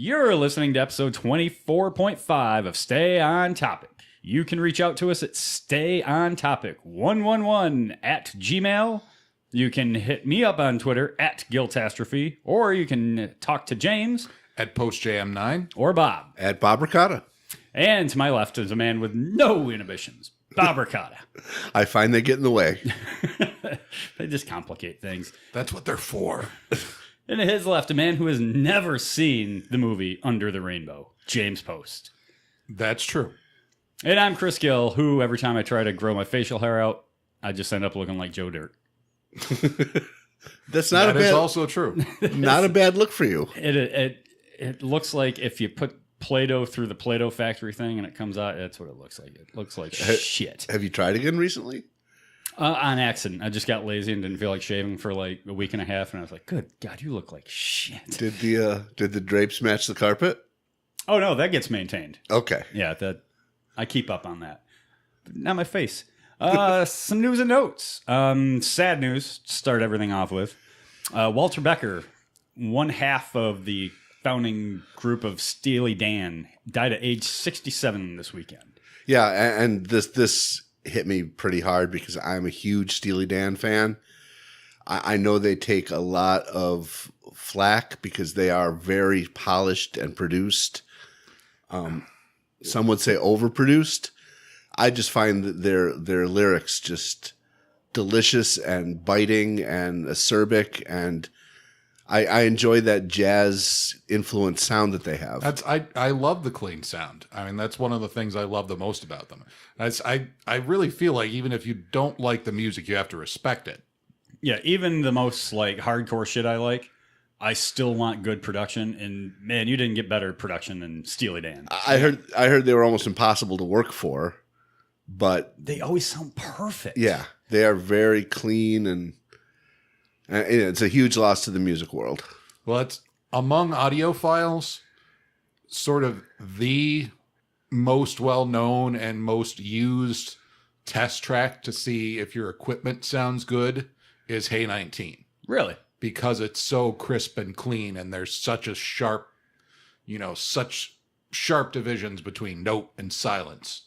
You're listening to episode 24.5 of Stay On Topic. You can reach out to us at stayontopic111 at Gmail. You can hit me up on Twitter at Giltastrophe, or you can talk to James at PostJM9 or Bob at Bob Ricotta. And to my left is a man with no inhibitions, Bob Ricotta. I find they get in the way. They just complicate things. That's what they're for. And to his left, a man who has never seen the movie Under the Rainbow, James Post. That's true. And I'm Chris Gill, who every time I try to grow my facial hair out, I just end up looking like Joe Dirt. That's not that a bad. Is also true. Not a bad look for you. It looks like if you put Play-Doh through the Play-Doh factory thing and it comes out, that's what it looks like. It looks like shit. Have you tried again recently? On accident. I just got lazy and didn't feel like shaving for like a week and a half, and I was like, good God, you look like shit. Did the drapes match the carpet? Oh, no, that gets maintained. Okay. Yeah, I keep up on that. But not my face. Some news and notes. Sad news to start everything off with. Walter Becker, one half of the founding group of Steely Dan, died at age 67 this weekend. Yeah, and this hit me pretty hard because I'm a huge Steely Dan fan. I know they take a lot of flack because they are very polished and produced. Some would say overproduced. I just find that their lyrics just delicious and biting and acerbic, and I enjoy that jazz influenced sound that they have. I love the clean sound. I mean, that's one of the things I love the most about them. I really feel like even if you don't like the music, you have to respect it. Yeah, even the most like hardcore shit I like, I still want good production. And man, you didn't get better production than Steely Dan. I heard they were almost impossible to work for, but they always sound perfect. Yeah, they are very clean, and it's a huge loss to the music world. Well, it's among audiophiles, sort of the most well-known and most used test track to see if your equipment sounds good is Hey 19. Really? Because it's so crisp and clean, and there's such a sharp, such sharp divisions between note and silence.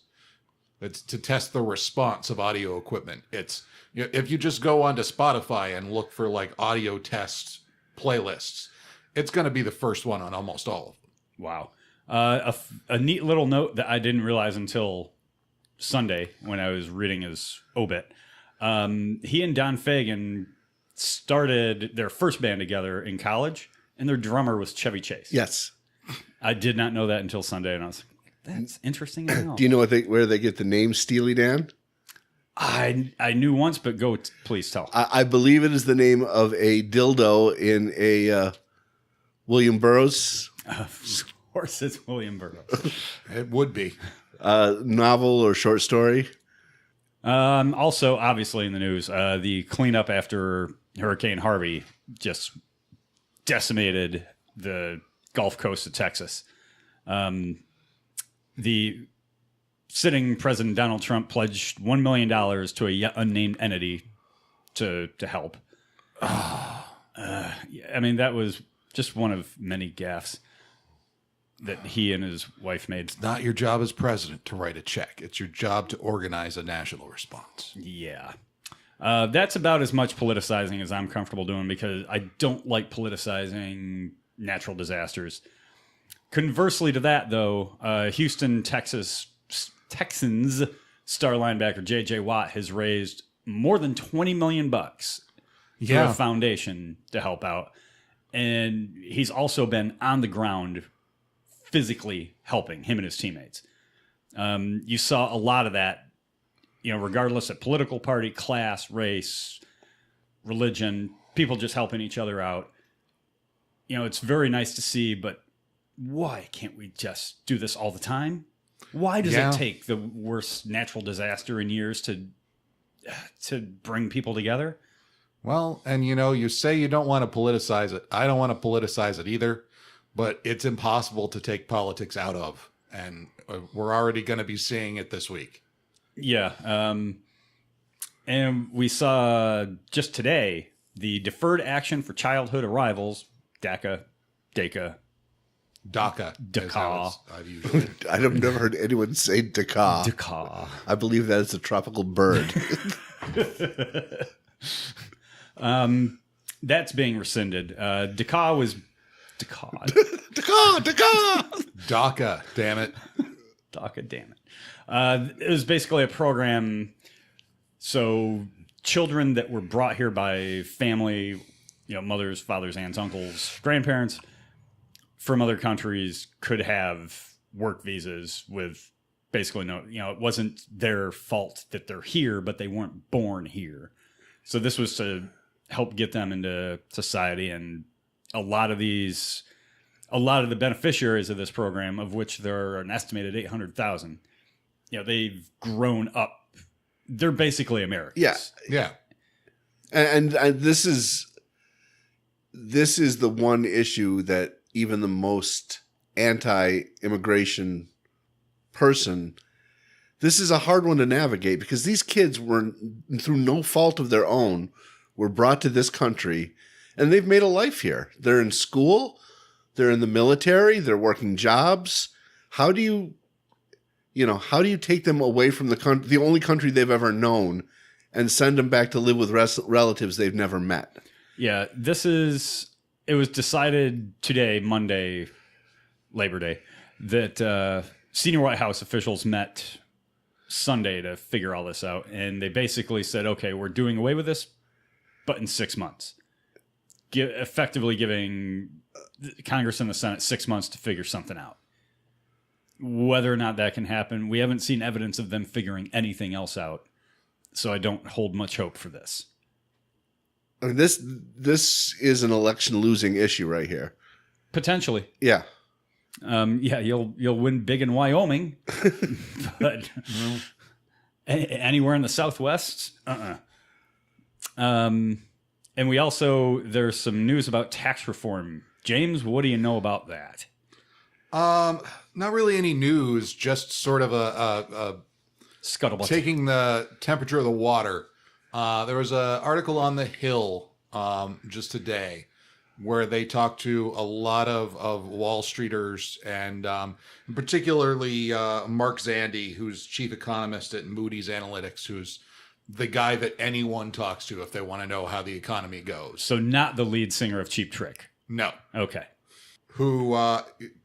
It's to test the response of audio equipment. It's if you just go onto Spotify and look for like audio test playlists, it's going to be the first one on almost all of them. Wow. A neat little note that I didn't realize until Sunday when I was reading his obit. He and Don Fagen started their first band together in college, and their drummer was Chevy Chase. Yes. I did not know that until Sunday, and I was like, that's interesting as hell. Do you know where they get the name Steely Dan? I knew once, but please tell. I believe it is the name of a dildo in a William Burroughs. Of course it's William Burroughs. It would be. Novel or short story. Also, obviously in the news, the cleanup after Hurricane Harvey just decimated the Gulf Coast of Texas. The sitting President Donald Trump pledged $1 million to a yet unnamed entity to help. I mean, that was just one of many gaffes that he and his wife made. It's not your job as president to write a check. It's your job to organize a national response. Yeah. That's about as much politicizing as I'm comfortable doing because I don't like politicizing natural disasters. Conversely to that, though, Houston, Texans star linebacker J.J. Watt has raised more than $20 million through a foundation to help out. And he's also been on the ground physically helping him and his teammates. You saw a lot of that, regardless of political party, class, race, religion, people just helping each other out. It's very nice to see, but why can't we just do this all the time? Why does it take the worst natural disaster in years to bring people together? Well, and you say you don't want to politicize it. I don't want to politicize it either, but it's impossible to take politics out of, and we're already going to be seeing it this week. Yeah. And we saw just today the Deferred Action for Childhood Arrivals, DACA, DACA. DACA. I've usually. I've never heard anyone say Dakar. Dakar. I believe that is a tropical bird. That's being rescinded. Dakar was Dakar. Dakar. DACA, damn it. DACA, damn it. It was basically a program. So children that were brought here by family, mothers, fathers, aunts, uncles, grandparents from other countries could have work visas with basically no, it wasn't their fault that they're here, but they weren't born here. So this was to help get them into society. And a lot of the beneficiaries of this program, of which there are an estimated 800,000, they've grown up. They're basically Americans. Yeah. Yeah. And this is the one issue that even the most anti-immigration person, this is a hard one to navigate, because these kids were, through no fault of their own, were brought to this country and they've made a life here. They're in school, they're in the military, they're working jobs. How do you take them away from the only country they've ever known and send them back to live with relatives they've never met? Yeah, it was decided today, Monday, Labor Day, that senior White House officials met Sunday to figure all this out. And they basically said, okay, we're doing away with this, but in 6 months. Effectively giving Congress and the Senate 6 months to figure something out. Whether or not that can happen, we haven't seen evidence of them figuring anything else out. So I don't hold much hope for this. I mean, this is an election losing issue right here. Potentially. Yeah. You'll win big in Wyoming, but anywhere in the Southwest, And we also, there's some news about tax reform. James, what do you know about that? Not really any news, just sort of a Scuttlebutt. taking the temperature of the water. There was an article on The Hill just today where they talked to a lot of Wall Streeters, and particularly Mark Zandi, who's chief economist at Moody's Analytics, who's the guy that anyone talks to if they want to know how the economy goes. So not the lead singer of Cheap Trick. No. Okay. Who,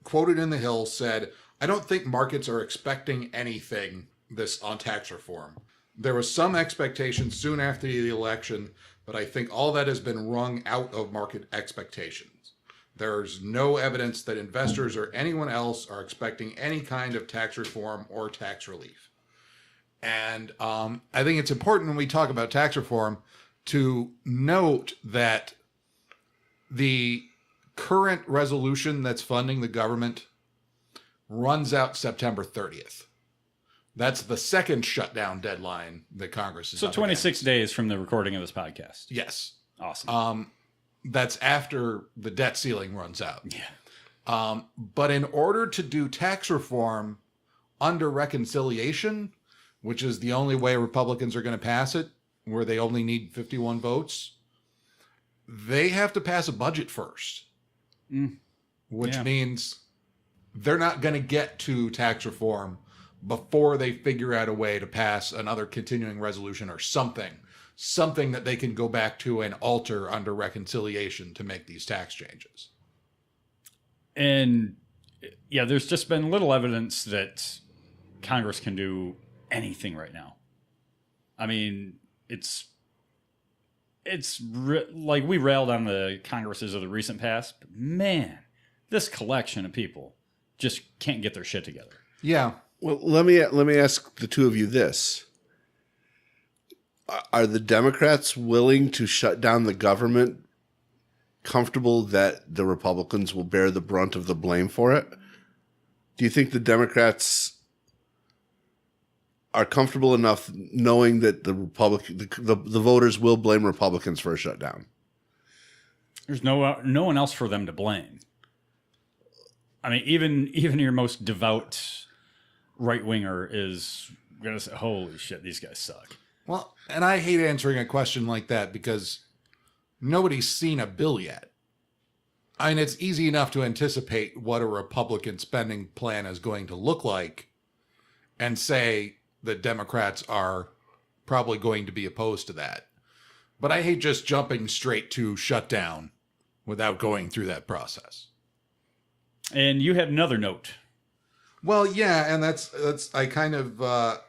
quoted in The Hill, said, "I don't think markets are expecting anything on tax reform. There was some expectation soon after the election, but I think all that has been wrung out of market expectations. There's no evidence that investors or anyone else are expecting any kind of tax reform or tax relief." And I think it's important when we talk about tax reform to note that the current resolution that's funding the government runs out September 30th. That's the second shutdown deadline that Congress is. So 26 days from the recording of this podcast. Yes. Awesome. That's after the debt ceiling runs out. Yeah. But in order to do tax reform under reconciliation, which is the only way Republicans are going to pass it, where they only need 51 votes, they have to pass a budget first. Which means they're not going to get to tax reform before they figure out a way to pass another continuing resolution or something that they can go back to and alter under reconciliation to make these tax changes. And yeah, there's just been little evidence that Congress can do anything right now. I mean, it's like we railed on the Congresses of the recent past, but man, this collection of people just can't get their shit together. Yeah. Well, let me ask the two of you this. Are the Democrats willing to shut down the government, comfortable that the Republicans will bear the brunt of the blame for it? Do you think the Democrats are comfortable enough knowing that the voters will blame Republicans for a shutdown? There's no one else for them to blame. I mean, even your most devout right-winger is going to say, holy shit, these guys suck. Well, and I hate answering a question like that because nobody's seen a bill yet. I mean, it's easy enough to anticipate what a Republican spending plan is going to look like and say that Democrats are probably going to be opposed to that. But I hate just jumping straight to shutdown without going through that process. And you had another note. Well, yeah, and that's I kind of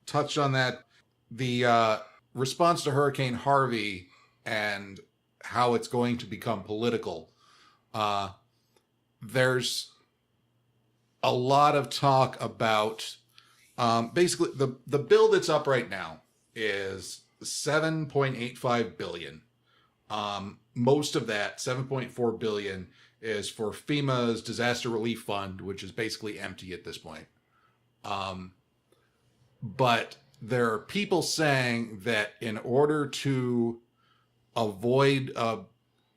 touched on that. The response to Hurricane Harvey and how it's going to become political. There's a lot of talk about basically the bill that's up right now is $7.85 billion. Most of that, $7.4 billion, is for FEMA's disaster relief fund, which is basically empty at this point. But there are people saying that in order to avoid a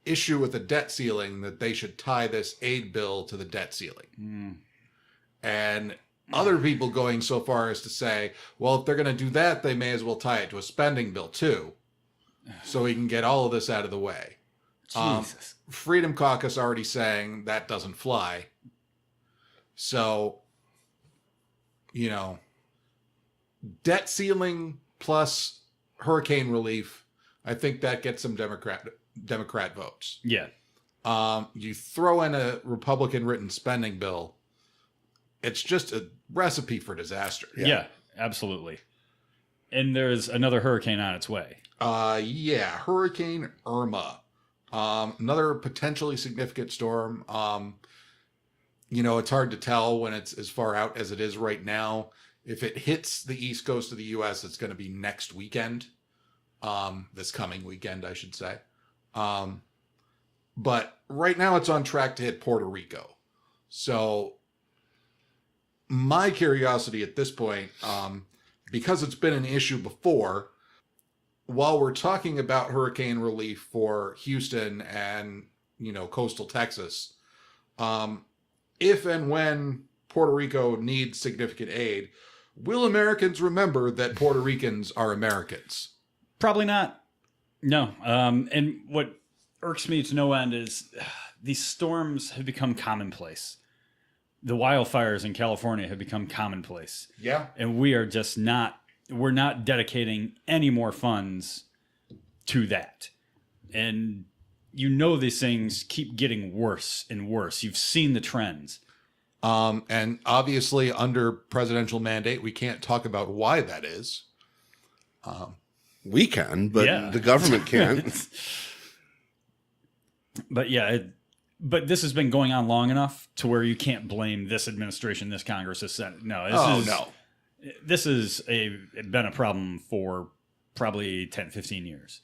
issue with the debt ceiling, that they should tie this aid bill to the debt ceiling. And other people going so far as to say, well, if they're going to do that, they may as well tie it to a spending bill too, so we can get all of this out of the way. Jesus. Freedom Caucus already saying that doesn't fly. So, you know, debt ceiling plus hurricane relief, I think that gets some Democrat votes. Yeah. You throw in a Republican-written spending bill, it's just a recipe for disaster. Yeah, absolutely. And there's another hurricane on its way. Yeah, Hurricane Irma. Another potentially significant storm. You know, it's hard to tell when it's as far out as it is right now. If it hits the east coast of the U.S., it's going to be next weekend. This coming weekend, I should say. But right now it's on track to hit Puerto Rico. So my curiosity at this point, because it's been an issue before, while we're talking about hurricane relief for Houston and, you know, coastal Texas, if and when Puerto Rico needs significant aid, will Americans remember that Puerto Ricans are Americans? Probably not. No. And what irks me to no end is these storms have become commonplace. The wildfires in California have become commonplace. Yeah. And we are just we're not dedicating any more funds to that. And you know these things keep getting worse and worse. You've seen the trends. And obviously under presidential mandate, we can't talk about why that is. We can, but the government can't. But yeah, but this has been going on long enough to where you can't blame this administration, this Congress, this Senate. No, this has been a problem for probably 10, 15 years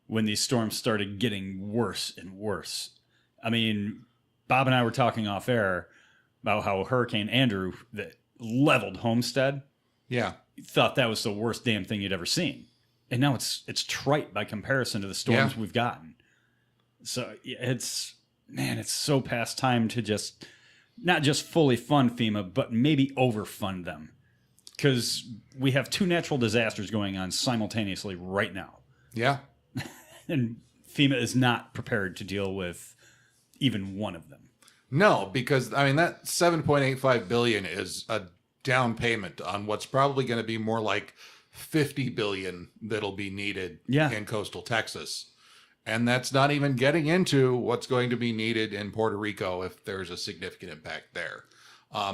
when these storms started getting worse and worse. I mean, Bob and I were talking off air about how Hurricane Andrew that leveled Homestead. Yeah. Thought that was the worst damn thing you'd ever seen. And now it's trite by comparison to the storms we've gotten. So it's so past time to just not just fully fund FEMA, but maybe overfund them. Because we have two natural disasters going on simultaneously right now. Yeah. And FEMA is not prepared to deal with even one of them. No, because I mean that $7.85 billion is a down payment on what's probably going to be more like $50 billion that'll be needed in coastal Texas. And that's not even getting into what's going to be needed in Puerto Rico if there's a significant impact there.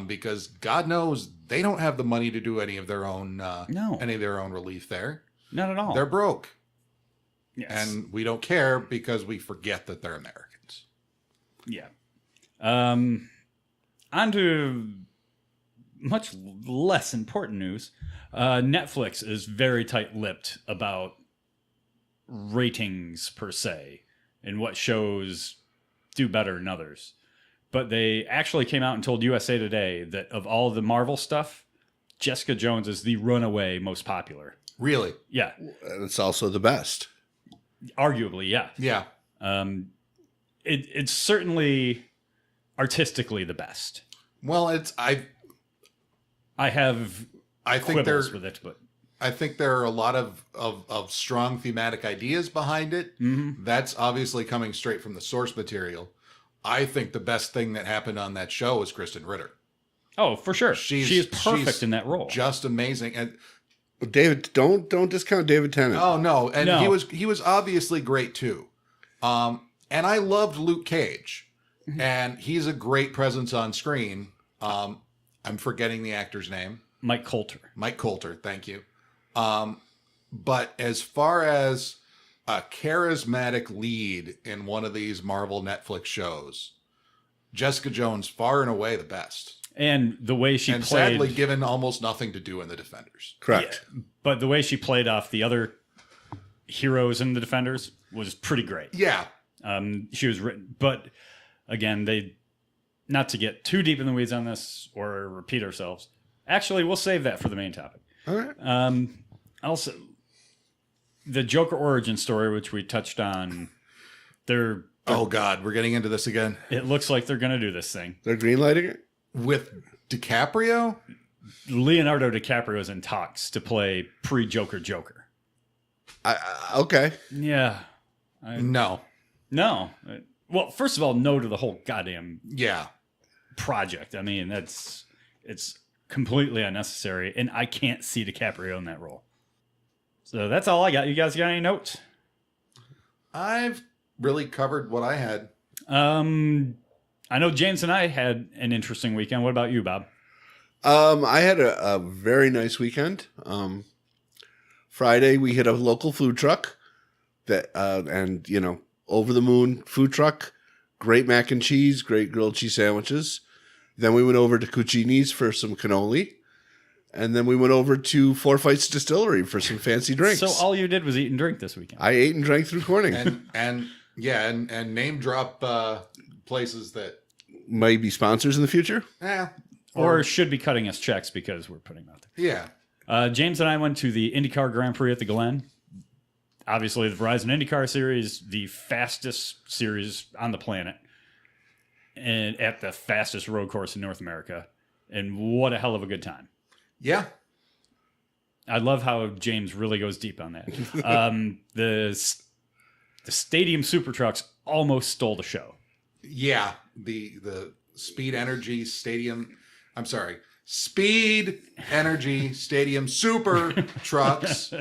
Because God knows they don't have the money to do any of their own relief there. Not at all. They're broke. Yes. And we don't care because we forget that they're Americans. Yeah. On to much less important news. Netflix is very tight-lipped about ratings per se and what shows do better than others. But they actually came out and told USA Today that of all the Marvel stuff, Jessica Jones is the runaway most popular. Really? Yeah. And it's also the best. Arguably, yeah. Yeah. It's certainly artistically the best. Well, I think quibbles with it, but I think there are a lot of strong thematic ideas behind it. Mm-hmm. That's obviously coming straight from the source material. I think the best thing that happened on that show was Kristen Ritter. Oh, for sure. She is perfect in that role. Just amazing. And David, don't discount David Tennant. oh no, and No. he was obviously great too. And I loved Luke Cage, and he's a great presence on screen. I'm forgetting the actor's name. Mike Coulter. Mike Coulter, thank you. But as far as a charismatic lead in one of these Marvel Netflix shows, Jessica Jones far and away the best. And the way she And played... sadly given almost nothing to do in the Defenders. Correct. But the way she played off the other heroes in the Defenders was pretty great. Yeah. She was written... But, again, they... Not to get too deep in the weeds on this or repeat ourselves. Actually, we'll save that for the main topic. All right. Also, the Joker origin story, which we touched on, Oh God, we're getting into this again. it looks like they're going to do this thing. They're greenlighting it? With DiCaprio? Leonardo DiCaprio is in talks to play pre-Joker Joker. Okay. Yeah. No. No. Well, first of all, no to the whole goddamn Yeah. project. I mean, it's completely unnecessary, and I can't see DiCaprio in that role. So that's all I got. You guys got any notes? I've really covered what I had. I know James and I had an interesting weekend. What about you, Bob? I had a very nice weekend. Friday we hit a local food truck that and over the moon food truck, great mac and cheese, great grilled cheese sandwiches. Then we went over to Cucini's for some cannoli. And then we went over to Four Fights Distillery for some fancy drinks. So all you did was eat and drink this weekend. I ate and drank through Corning. And name drop places that Might be sponsors in the future. or should be cutting us checks because we're putting them out there. Yeah. James and I went to the IndyCar Grand Prix at the Glen. Obviously, the Verizon IndyCar Series, the fastest series on the planet, and at the fastest road course in North America. And what a hell of a good time. Yeah. I love how James really goes deep on that. The stadium super trucks almost stole the show. Yeah. The Speed Energy Stadium. I'm sorry. Speed Energy Stadium Super Trucks.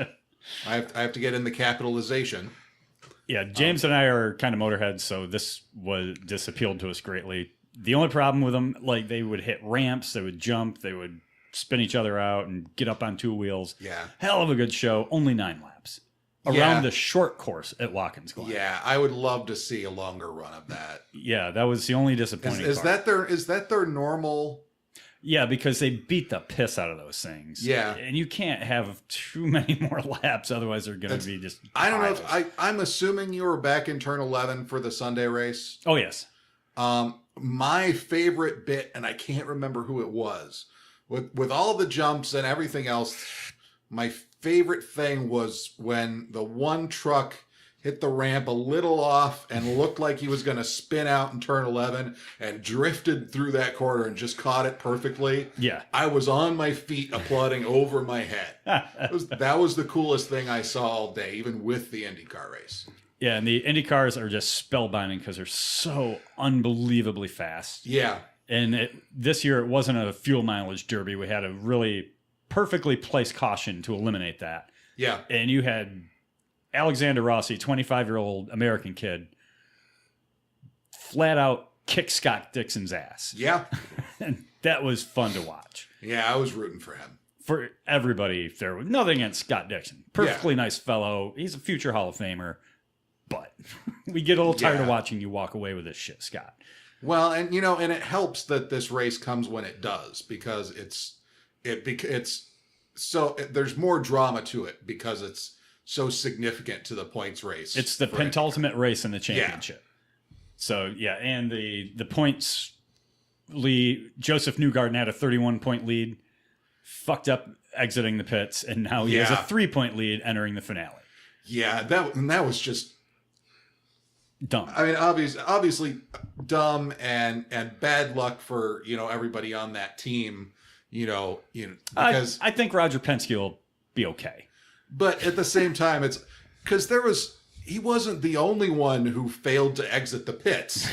I have to get in the capitalization. Yeah, James and I are kind of motorheads, so this appealed to us greatly. The only problem with them, like they would hit ramps, they would jump, they would spin each other out and get up on two wheels. Yeah. Hell of a good show. Only 9 laps. Around the short course at Watkins Glen. Yeah, I would love to see a longer run of that. Yeah, that was the only disappointing part. Is that their normal? Yeah, because they beat the piss out of those things. Yeah. And you can't have too many more laps, otherwise they're going to be just I don't know piles. if I'm assuming you were back in turn 11 for the Sunday race. Oh, yes. My favorite bit, and I can't remember who it was, with all the jumps and everything else, my favorite thing was when the one truck hit the ramp a little off and looked like he was going to spin out in turn 11 and drifted through that corner and just caught it perfectly. Yeah. I was on my feet applauding over my head. That was the coolest thing I saw all day, even with the IndyCar race. Yeah, and the Indy cars are just spellbinding because they're so unbelievably fast. Yeah. And this year it wasn't a fuel mileage derby. We had a really perfectly placed caution to eliminate that. Yeah. And you had Alexander Rossi, 25-year-old American kid, flat out kick Scott Dixon's ass. Yeah. And that was fun to watch. Yeah, I was rooting for him. For everybody there was nothing against Scott Dixon. Perfectly nice fellow. He's a future Hall of Famer. But we get a little tired of watching you walk away with this shit, Scott. Well, and and it helps that this race comes when it does, because there's more drama to it because it's so significant to the points race. It's the penultimate race in the championship. Yeah. So yeah, and the points lead, Joseph Newgarden had a 31-point lead, fucked up exiting the pits, and now he has a 3-point lead entering the finale. Yeah, that was just dumb. I mean, obviously dumb and bad luck for everybody on that team. Because I think Roger Penske will be okay. But at the same time, it's because he wasn't the only one who failed to exit the pits.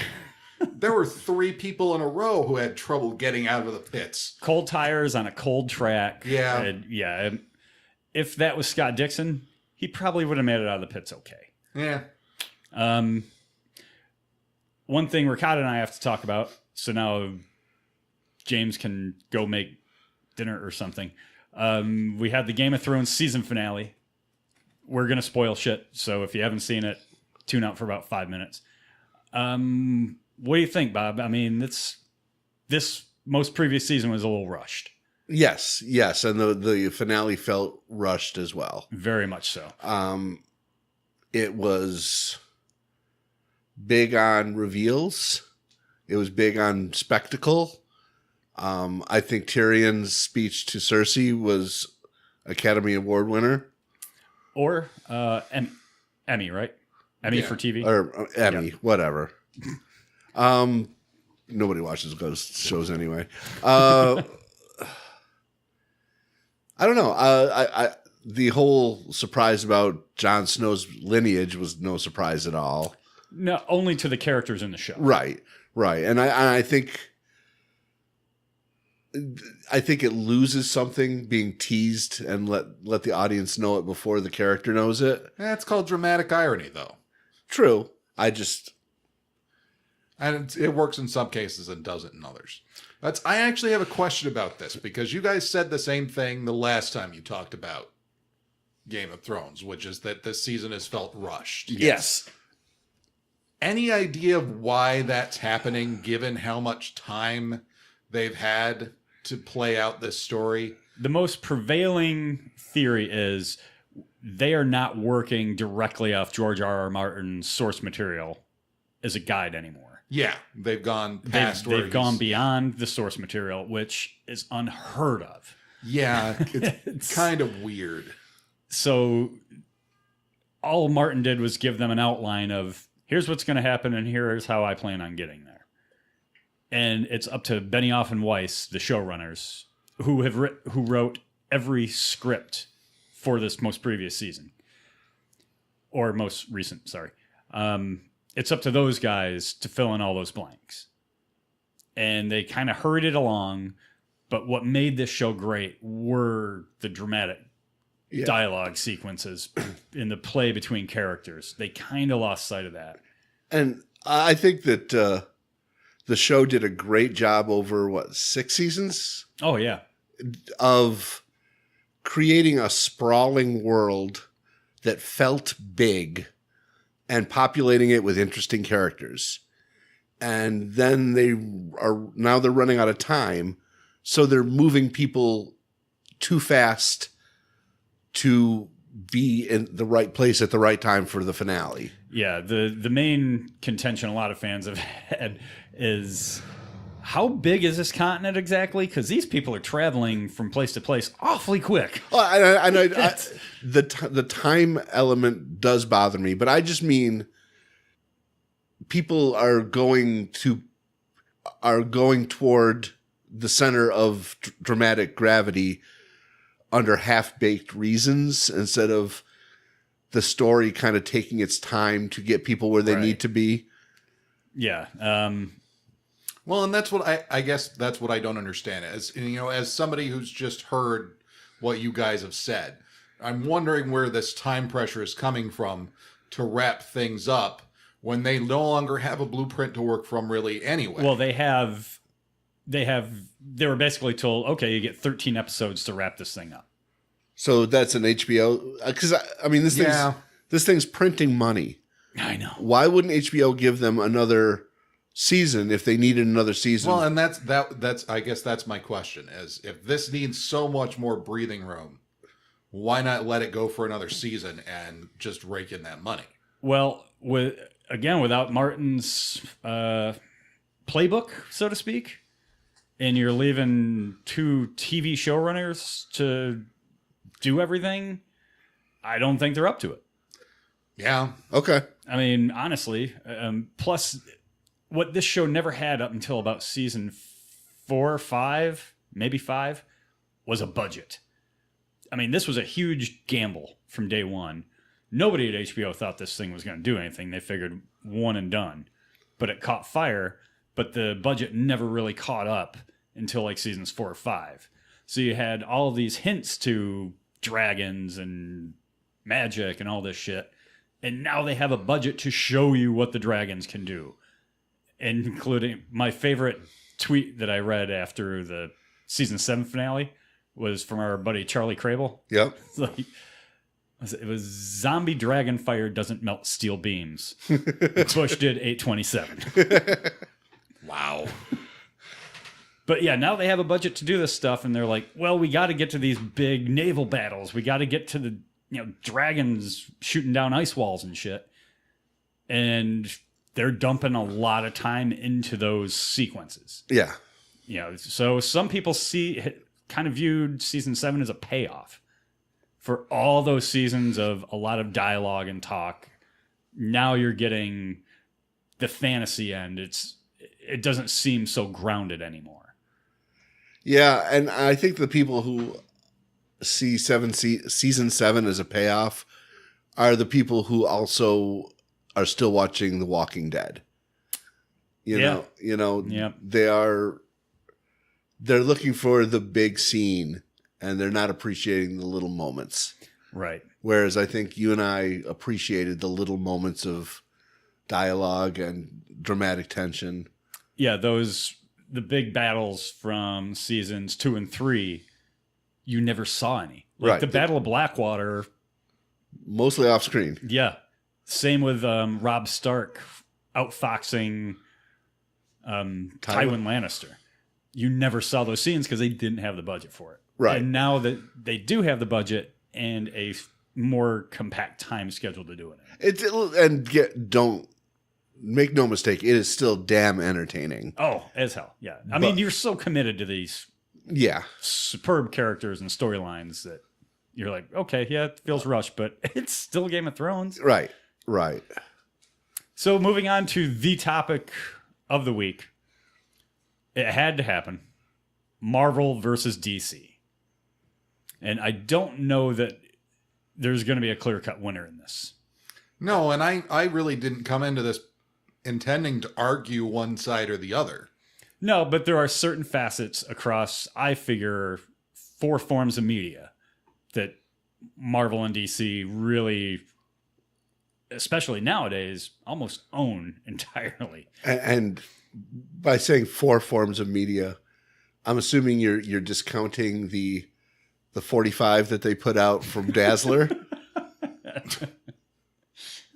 There were 3 people in a row who had trouble getting out of the pits. Cold tires on a cold track. Yeah. And if that was Scott Dixon, he probably would have made it out of the pits okay. Yeah. One thing Ricardo and I have to talk about, so now James can go make dinner or something. We had the Game of Thrones season finale. We're going to spoil shit, so if you haven't seen it, tune out for about 5 minutes. What do you think, Bob? I mean, this most previous season was a little rushed. Yes, and the finale felt rushed as well. Very much so. It was big on reveals. It was big on spectacle. I think Tyrion's speech to Cersei was Academy Award winner. Or Emmy, right? Emmy for TV? Or Emmy, whatever. Nobody watches ghost shows anyway. I don't know. I the whole surprise about Jon Snow's lineage was no surprise at all. No, only to the characters in the show. Right. And I think it loses something being teased and let the audience know it before the character knows it. That's called dramatic irony, though. True. And it works in some cases and doesn't in others. I actually have a question about this, because you guys said the same thing the last time you talked about Game of Thrones, which is that this season has felt rushed. Yes. Any idea of why that's happening, given how much time they've had to play out this story? The most prevailing theory is they are not working directly off George R.R. Martin's source material as a guide anymore. Yeah, they've gone past they've gone beyond the source material, which is unheard of. Yeah, it's kind of weird. So all Martin did was give them an outline of here's what's going to happen and here's how I plan on getting there. And it's up to Benioff and Weiss, the showrunners, who wrote every script for this most previous season. Or most recent, sorry. It's up to those guys to fill in all those blanks. And they kind of hurried it along, but what made this show great were the dramatic dialogue sequences in the play between characters. They kind of lost sight of that. And I think that the show did a great job over, 6 seasons? Oh, yeah. Of creating a sprawling world that felt big and populating it with interesting characters. And then they're running out of time. So they're moving people too fast to be in the right place at the right time for the finale. Yeah. The main contention a lot of fans have had is how big is this continent exactly? Because these people are traveling from place to place awfully quick. The time element does bother me, but I just mean people are going toward the center of dramatic gravity under half-baked reasons instead of the story kind of taking its time to get people where they need to be. Yeah. Well, and that's what I guess that's what I don't understand. As somebody who's just heard what you guys have said, I'm wondering where this time pressure is coming from to wrap things up when they no longer have a blueprint to work from really anyway. Well, they were basically told, okay, you get 13 episodes to wrap this thing up. So that's an HBO, because this thing's printing money. I know. Why wouldn't HBO give them another season if they needed another season? Well, and that's I guess that's my question, is if this needs so much more breathing room, why not let it go for another season and just rake in that money? Well, without Martin's playbook, so to speak, and you're leaving 2 TV showrunners to do everything, I don't think they're up to it. Yeah. Okay. I mean, honestly, plus what this show never had up until about season 4 or 5, maybe 5, was a budget. I mean, this was a huge gamble from day one. Nobody at HBO thought this thing was going to do anything. They figured one and done. But it caught fire, but the budget never really caught up until like seasons 4 or 5. So you had all these hints to dragons and magic and all this shit. And now they have a budget to show you what the dragons can do. Including my favorite tweet that I read after the season 7 finale was from our buddy Charlie Crable. Yep. It's like, it was zombie dragon fire doesn't melt steel beams. Bush did 827. Wow. But yeah, now they have a budget to do this stuff, and they're like, well, we got to get to these big naval battles. We got to get to the dragons shooting down ice walls and shit. And they're dumping a lot of time into those sequences. Yeah. So some people kind of viewed season 7 as a payoff for all those seasons of a lot of dialogue and talk. Now you're getting the fantasy end. It doesn't seem so grounded anymore. Yeah, and I think the people who see season 7 as a payoff are the people who also are still watching The Walking Dead. They're looking for the big scene, and they're not appreciating the little moments. Right. Whereas I think you and I appreciated the little moments of dialogue and dramatic tension. Yeah, the big battles from seasons 2 and 3, you never saw any. Like right. The Battle of Blackwater. Mostly off screen. Yeah. Same with Robb Stark outfoxing Tywin Lannister. You never saw those scenes because they didn't have the budget for it. Right. And now that they do have the budget and a more compact time schedule to do it. Don't make no mistake, it is still damn entertaining. Oh, as hell. Yeah. I mean, you're so committed to these superb characters and storylines that you're like, okay, yeah, it feels rushed, but it's still Game of Thrones. Right. So moving on to the topic of the week. It had to happen. Marvel versus DC. And I don't know that there's going to be a clear-cut winner in this. No, and I really didn't come into this intending to argue one side or the other. No, but there are certain facets across, I figure, 4 forms of media that Marvel and DC really, especially nowadays, almost own entirely. And by saying 4 forms of media, I'm assuming you're discounting the 45 that they put out from Dazzler.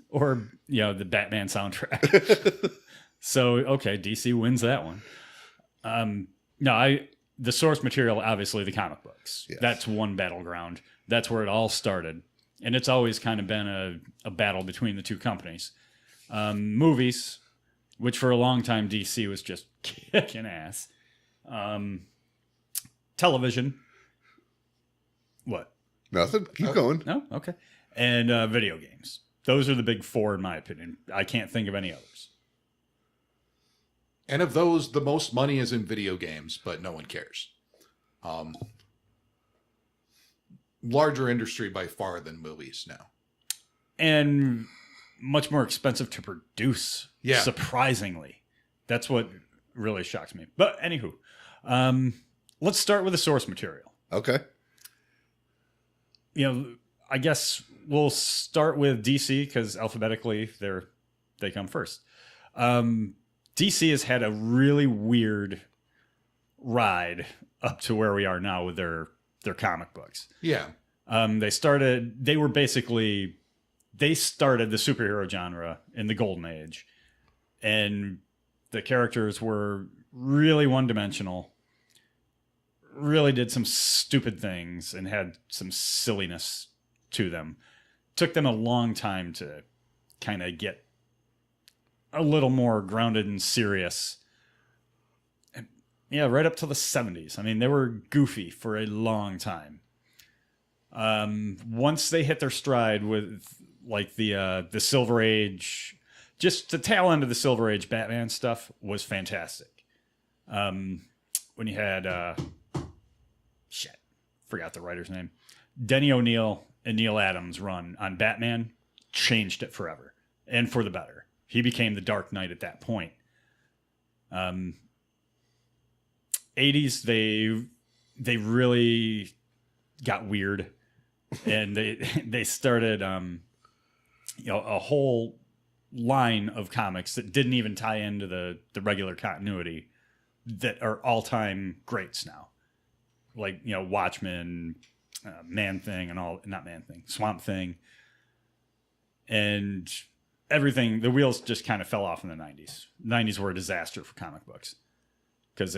Or, the Batman soundtrack. So, okay, DC wins that one. The source material, obviously, the comic books. Yes. That's one battleground. That's where it all started. And it's always kind of been a battle between the two companies. Movies, which for a long time DC was just kicking ass. Television. What? Nothing. Keep going. No? Okay. And video games. Those are the big 4, in my opinion. I can't think of any others. And of those, the most money is in video games, but no one cares. Larger industry by far than movies now. And much more expensive to produce, surprisingly. That's what really shocks me. But anywho, let's start with the source material. Okay. I guess we'll start with DC because alphabetically they come first. DC has had a really weird ride up to where we are now with their comic books. Yeah. They started the superhero genre in the Golden Age, and the characters were really one-dimensional, really did some stupid things and had some silliness to them. Took them a long time to kind of get a little more grounded and serious. And right up to the 70s. I mean, they were goofy for a long time. Once they hit their stride with like the Silver Age, just the tail end of the Silver Age Batman stuff was fantastic. When you had forgot the writer's name, Denny O'Neil and Neil Adams run on Batman changed it forever and for the better. He became the Dark Knight at that point. 80s, they really got weird, and they started a whole line of comics that didn't even tie into the regular continuity that are all-time greats now, like Watchmen, Man-Thing, and all, not Man-Thing, Swamp Thing, and everything. The wheels just kind of fell off in the 90s. 90s were a disaster for comic books because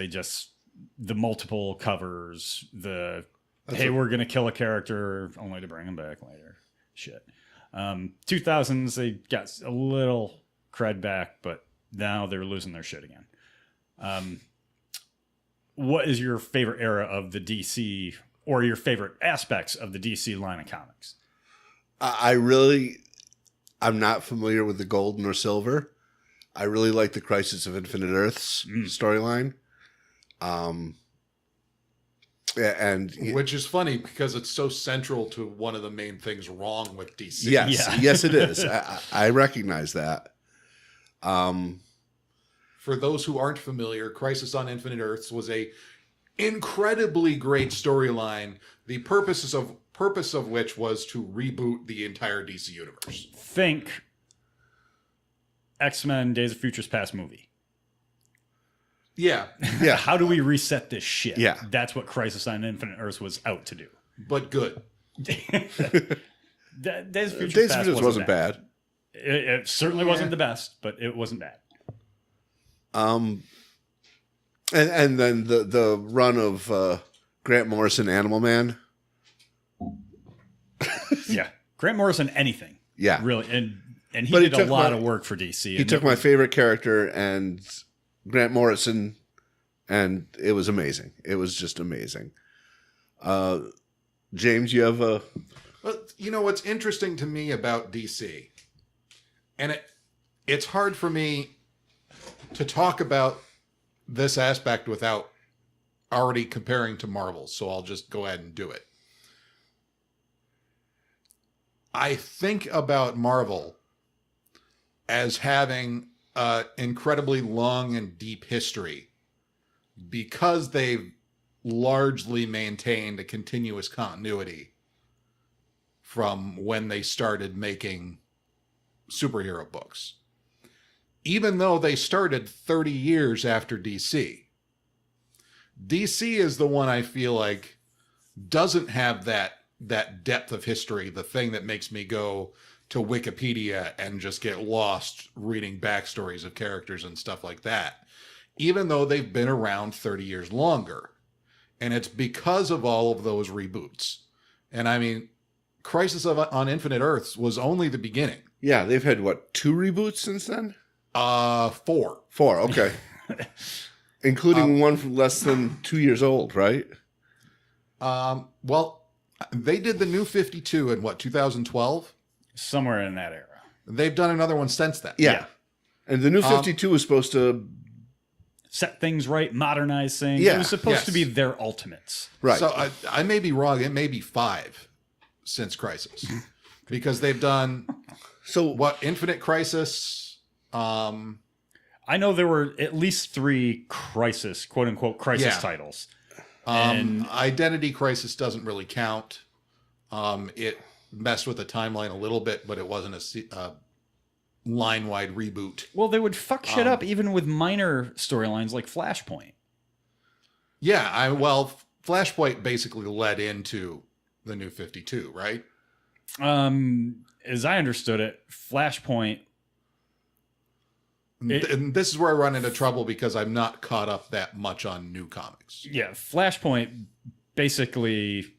the multiple covers, we're going to kill a character only to bring him back later. Shit. 2000s, they got a little cred back, but now they're losing their shit again. What is your favorite era of the DC, or your favorite aspects of the DC line of comics? I'm not familiar with the gold nor silver. I really like the Crisis of Infinite Earths storyline. Which is funny because it's so central to one of the main things wrong with DC. Yes, it is. I recognize that. For those who aren't familiar, Crisis on Infinite Earths was a incredibly great storyline. The purpose of which was to reboot the entire DC universe. Think X-Men Days of Futures Past movie. Yeah. How do we reset this shit? Yeah. That's what Crisis on Infinite Earths was out to do. But good. Days of Futures Past wasn't bad. It certainly wasn't the best, but it wasn't bad. And then the run of Grant Morrison, Animal Man. Yeah, Grant Morrison, anything. Yeah, really, and he did a lot of work for DC. He took my favorite character and Grant Morrison, and it was amazing. It was just amazing. James, you have a... Well, what's interesting to me about DC, and it's hard for me to talk about this aspect without already comparing to Marvel, so I'll just go ahead and do it. I think about Marvel as having an incredibly long and deep history because they've largely maintained a continuous continuity from when they started making superhero books. Even though they started 30 years after DC. DC is the one I feel like doesn't have that depth of history, the thing that makes me go to Wikipedia and just get lost reading backstories of characters and stuff like that, even though they've been around 30 years longer. And it's because of all of those reboots. And I mean, Crisis on Infinite Earths was only the beginning. Yeah, they've had, 2 reboots since then? 4. 4, okay. Including one from less than 2 years old, right? Well, they did the New 52 in 2012? Somewhere in that era. They've done another one since then. Yeah. And the New 52 was supposed to set things right, modernize things. Yeah. It was supposed to be their ultimates. Right. So I may be wrong. It may be 5 since Crisis. Because they've done, Infinite Crisis? I know there were at least 3 Crisis, quote-unquote, Crisis titles. And Identity Crisis doesn't really count. It messed with the timeline a little bit, but it wasn't a line-wide reboot. Well, they would fuck shit up even with minor storylines like Flashpoint. Yeah, Flashpoint basically led into the New 52, right? As I understood it, Flashpoint... And this is where I run into trouble because I'm not caught up that much on new comics. Yeah, Flashpoint basically...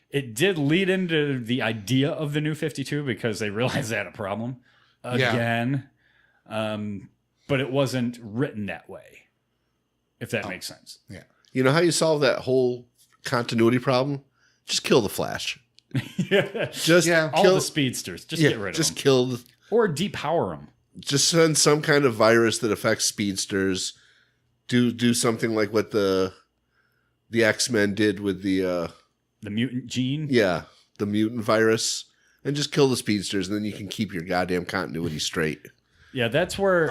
It did lead into the idea of the New 52 because they realized they had a problem again. But it wasn't written that way, if that makes sense. Yeah. You know how you solve that whole continuity problem? Just kill the Flash. All the speedsters. Just get rid of them. Just kill... Or depower them. Just send some kind of virus that affects speedsters. Do something like what the X-Men did with the mutant gene? Yeah, the mutant virus. And just kill the speedsters, and then you can keep your goddamn continuity straight. Yeah, that's where...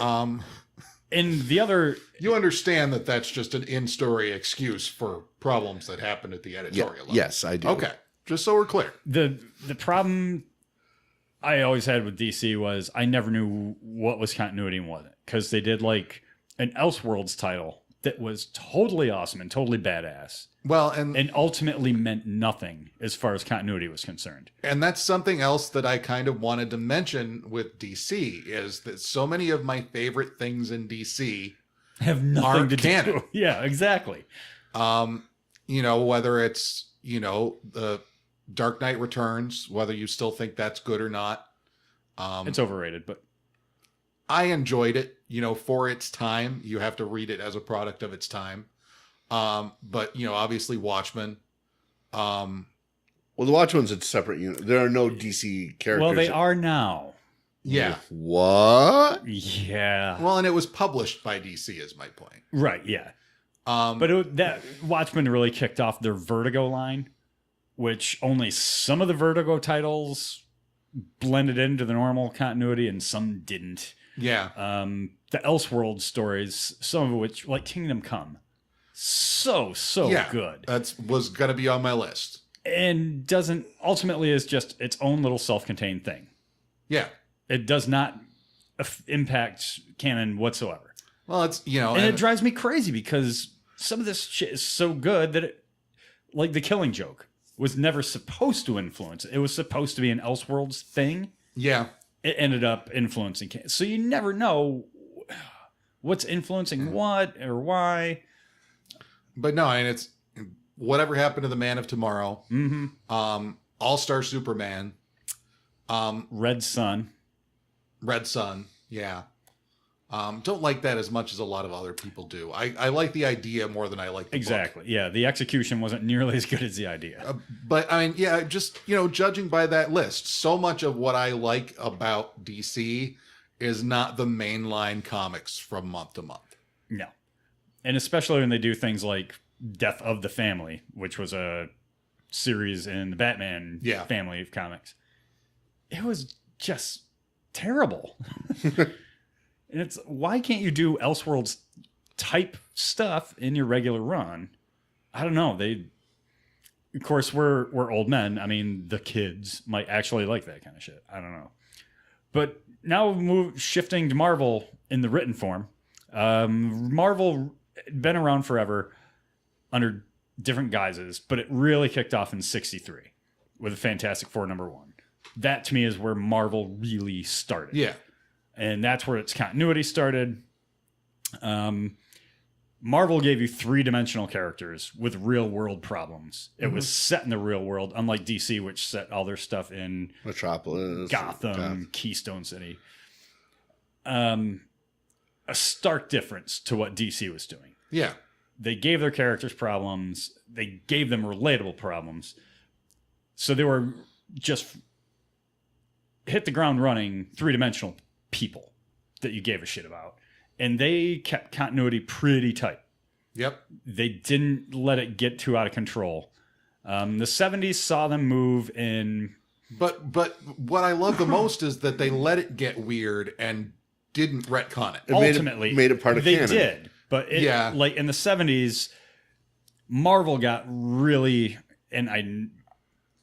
And the other, You understand that that's just an in-story excuse for problems that happen at the editorial level. Yes, I do. Okay, just so we're clear. the problem I always had with DC was I never knew what was continuity and wasn't, because they did like an Elseworlds title that was totally awesome and totally badass, Well, and ultimately meant nothing as far as continuity was concerned. And that's something else that I kind of wanted to mention with DC is that so many of my favorite things in DC Have nothing aren't to canon. do. Yeah, exactly. Whether it's, the Dark Knight Returns, whether you still think that's good or not. It's overrated, but I enjoyed it, for its time. You have to read it as a product of its time. But, obviously Watchmen. Well, the Watchmen's a separate unit. There are no DC characters. well, they are now. Yeah. What? Yeah. Well, and it was published by DC is my point. Right. Yeah. Um, But that Watchmen really kicked off their Vertigo line, which only some of the Vertigo titles blended into the normal continuity and some didn't. yeah. The Elseworld stories, some of which, like Kingdom Come, so Yeah. good. Was going to be on my list. And doesn't ultimately is just its own little self-contained thing. Yeah. It does not impact canon whatsoever. Well, it's, And it drives me crazy because some of this shit is so good that it, like The Killing Joke, was never supposed to influence it. It was supposed to be an Elseworlds thing. yeah. It ended up influencing canon. So you never know what's influencing what or why. But no, and it's whatever happened to the Man of Tomorrow, Mm-hmm. All-Star Superman, Red Sun. Red Sun. Yeah. Don't like that as much as a lot of other people do. I like the idea more than I like the book. Exactly. Yeah, the execution wasn't nearly as good as the idea. But I mean, yeah, just, judging by that list, so much of what I like about DC is not the mainline comics from month to month. No. And especially when they do things like Death of the Family, which was a series in the Batman family of comics. It was just terrible. And it's, why can't you do Elseworlds type stuff in your regular run? I don't know. Of course, we're old men. I mean, the kids might actually like that kind of shit. I don't know. But now shifting to Marvel in the written form. Marvel had been around forever under different guises, but it really kicked off in '63 with a Fantastic Four #1. That to me is where Marvel really started. Yeah. And that's where its continuity started. Marvel gave you three-dimensional characters with real-world problems. It was set in the real world, unlike DC, which set all their stuff in Metropolis, Gotham, Keystone City. A stark difference to what DC was doing. Yeah. They gave their characters problems. They gave them relatable problems. So they were just hit the ground running, three-dimensional people that you gave a shit about. And they kept continuity pretty tight. Yep. They didn't let it get too out of control. The 70s saw them move in. But what I love the most is that they let it get weird and didn't retcon it. Ultimately, made it part of they canon. did. But like in the 70s, Marvel got really, and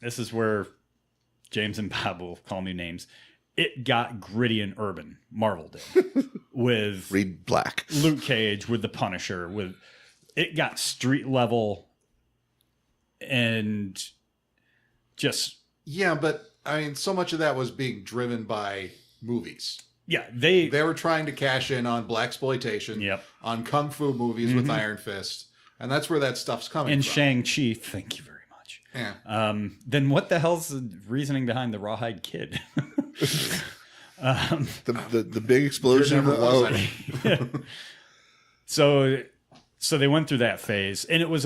this is where James and Bob will call me names. It got gritty and urban. Marvel did with Read Black, Luke Cage, with the Punisher, it got street level and just but I mean, so much of that was being driven by movies. they They were trying to cash in on blaxploitation, on kung fu movies with Iron Fist, and that's where that stuff's coming and from. Shang-Chi. Thank you very much. Yeah. Then what the hell's the reasoning behind the Rawhide Kid? the big explosion. There never was any. So they went through that phase, and it was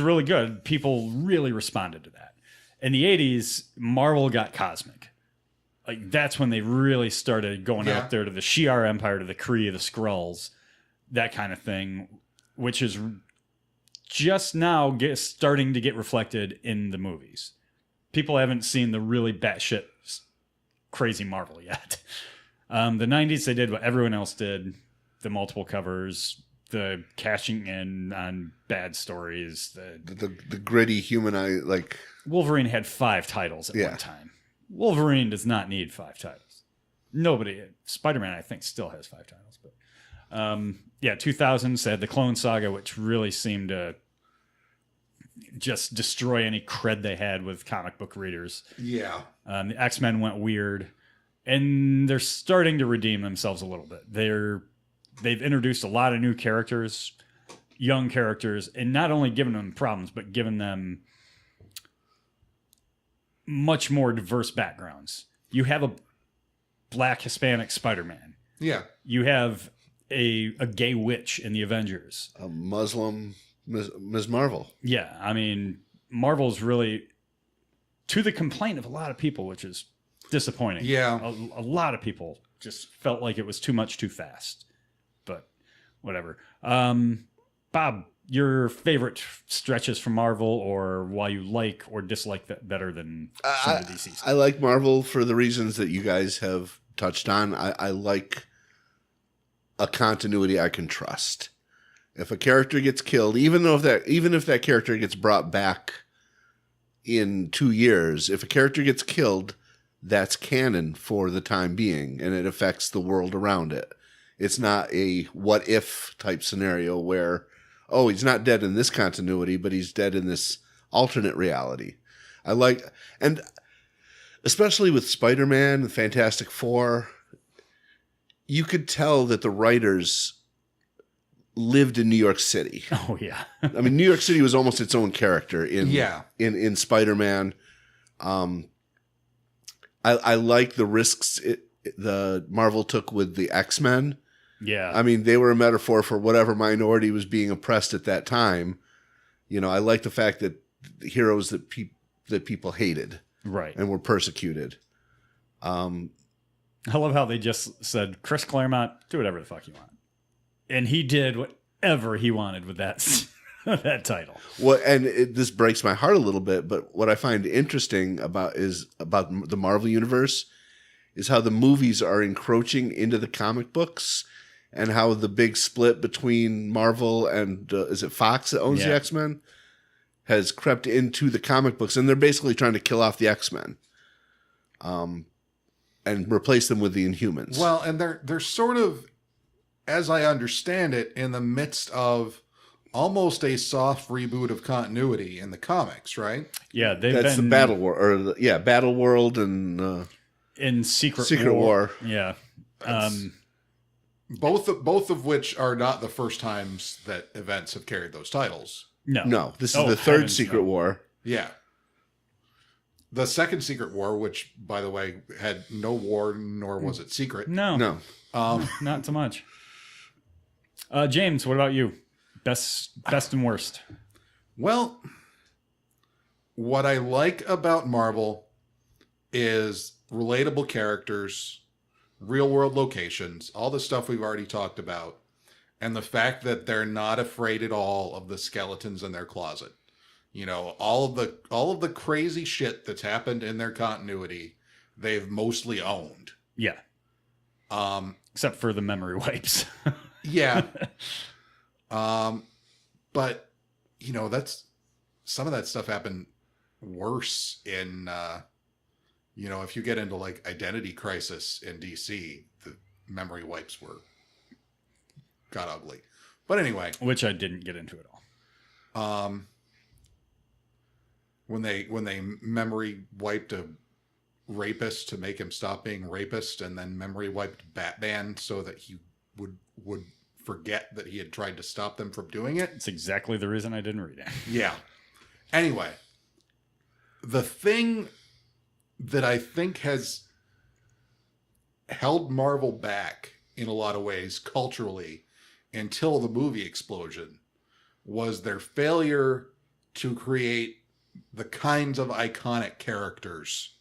really good. People really responded to that. In the 80s, Marvel got cosmic. Like that's when they really started going out there to the Shi'ar Empire, to the Kree, the Skrulls, that kind of thing, which is just now starting to get reflected in the movies. People haven't seen the really batshit crazy Marvel yet. The 90s, they did what everyone else did. the multiple covers, the cashing in on bad stories. The gritty human eye, like Wolverine had 5 titles at one time. Wolverine does not need 5 titles. Nobody. Spider-Man, I think, still has 5 titles. But 2000s had the Clone Saga, which really seemed to just destroy any cred they had with comic book readers. Yeah. The X-Men went weird, and they're starting to redeem themselves a little bit. They've introduced a lot of new characters, young characters, and not only given them problems, but given them much more diverse backgrounds. You have a black Hispanic Spider-Man. Yeah. You have a gay witch in the Avengers. a Muslim Ms. Marvel. Yeah, I mean, Marvel's really, to the complaint of a lot of people, which is disappointing. Yeah. A lot of people just felt like it was too much too fast. But whatever. Bob, your favorite stretches from Marvel, or why you like or dislike that better than some of the DC stuff? I like Marvel for the reasons that you guys have touched on. I like a continuity I can trust. If a character gets killed, even if that character gets brought back in 2 years, if a character gets killed, that's canon for the time being, and it affects the world around it. It's not a what if type scenario where, oh, he's not dead in this continuity, but he's dead in this alternate reality. And especially with Spider-Man and Fantastic Four, you could tell that the writers lived in New York City. Oh, yeah. I mean, New York City was almost its own character in Spider-Man. I like the risks the Marvel took with the X-Men. Yeah. I mean, they were a metaphor for whatever minority was being oppressed at that time. You know, I like the fact that the heroes that people hated, right, and were persecuted. I love how they just said, Chris Claremont, do whatever the fuck you want. And he did whatever he wanted with that that title. Well, and this breaks my heart a little bit, but what I find interesting about the Marvel Universe is how the movies are encroaching into the comic books, and how the big split between Marvel and, is it Fox that owns the X-Men, has crept into the comic books, and they're basically trying to kill off the X-Men. And replace them with the Inhumans. Well, and they're sort of, as I understand it, in the midst of almost a soft reboot of continuity in the comics, right? Yeah, that's the Battle World, Battle World, and in Secret War. Yeah, both of which are not the first times that events have carried those titles. No. This is the third Secret War. Yeah. The second Secret War, which, by the way, had no war, nor was it secret. No. Not so much. James, what about you? Best and worst? Well, what I like about Marvel is relatable characters, real-world locations, all the stuff we've already talked about, and the fact that they're not afraid at all of the skeletons in their closet. You know, all of the crazy shit that's happened in their continuity, they've mostly owned. Yeah. Except for the memory wipes. Yeah. But you know, that's some of that stuff happened worse in if you get into like Identity Crisis in DC, the memory wipes got ugly. But anyway, which I didn't get into at all. When they memory wiped a rapist to make him stop being rapist, and then memory wiped Batman so that he would forget that he had tried to stop them from doing it. It's exactly the reason I didn't read it. Yeah. Anyway, the thing that I think has held Marvel back in a lot of ways culturally until the movie explosion was their failure to create the kinds of iconic characters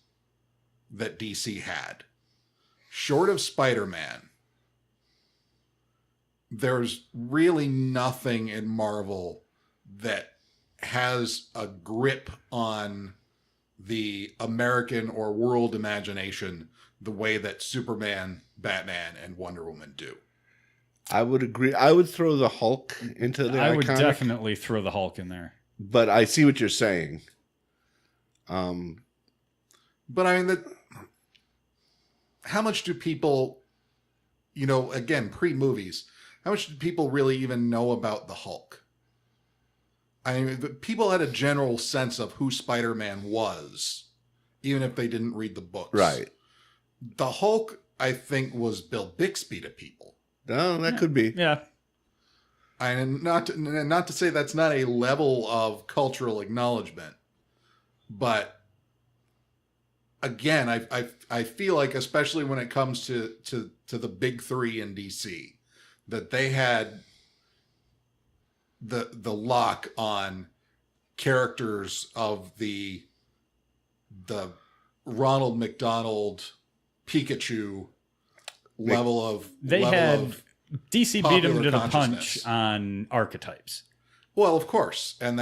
that DC had. Short of Spider-Man, there's really nothing in Marvel that has a grip on the American or world imagination the way that Superman, Batman, and Wonder Woman do. I would agree. I would throw the Hulk into the I iconic, would definitely throw the Hulk in there. but I see what you're saying. But I mean, how much do people, again, pre-movies, how much do people really even know about the Hulk? I mean, people had a general sense of who Spider-Man was, even if they didn't read the books. Right. The Hulk, I think, was Bill Bixby to people. Oh, that could be. Yeah. And not to say that's not a level of cultural acknowledgement, but again, I feel like, especially when it comes to the big three in DC, that they had the lock on characters of the Ronald McDonald Pikachu level of DC beat him to the punch consciousness. on archetypes. Well, of course, and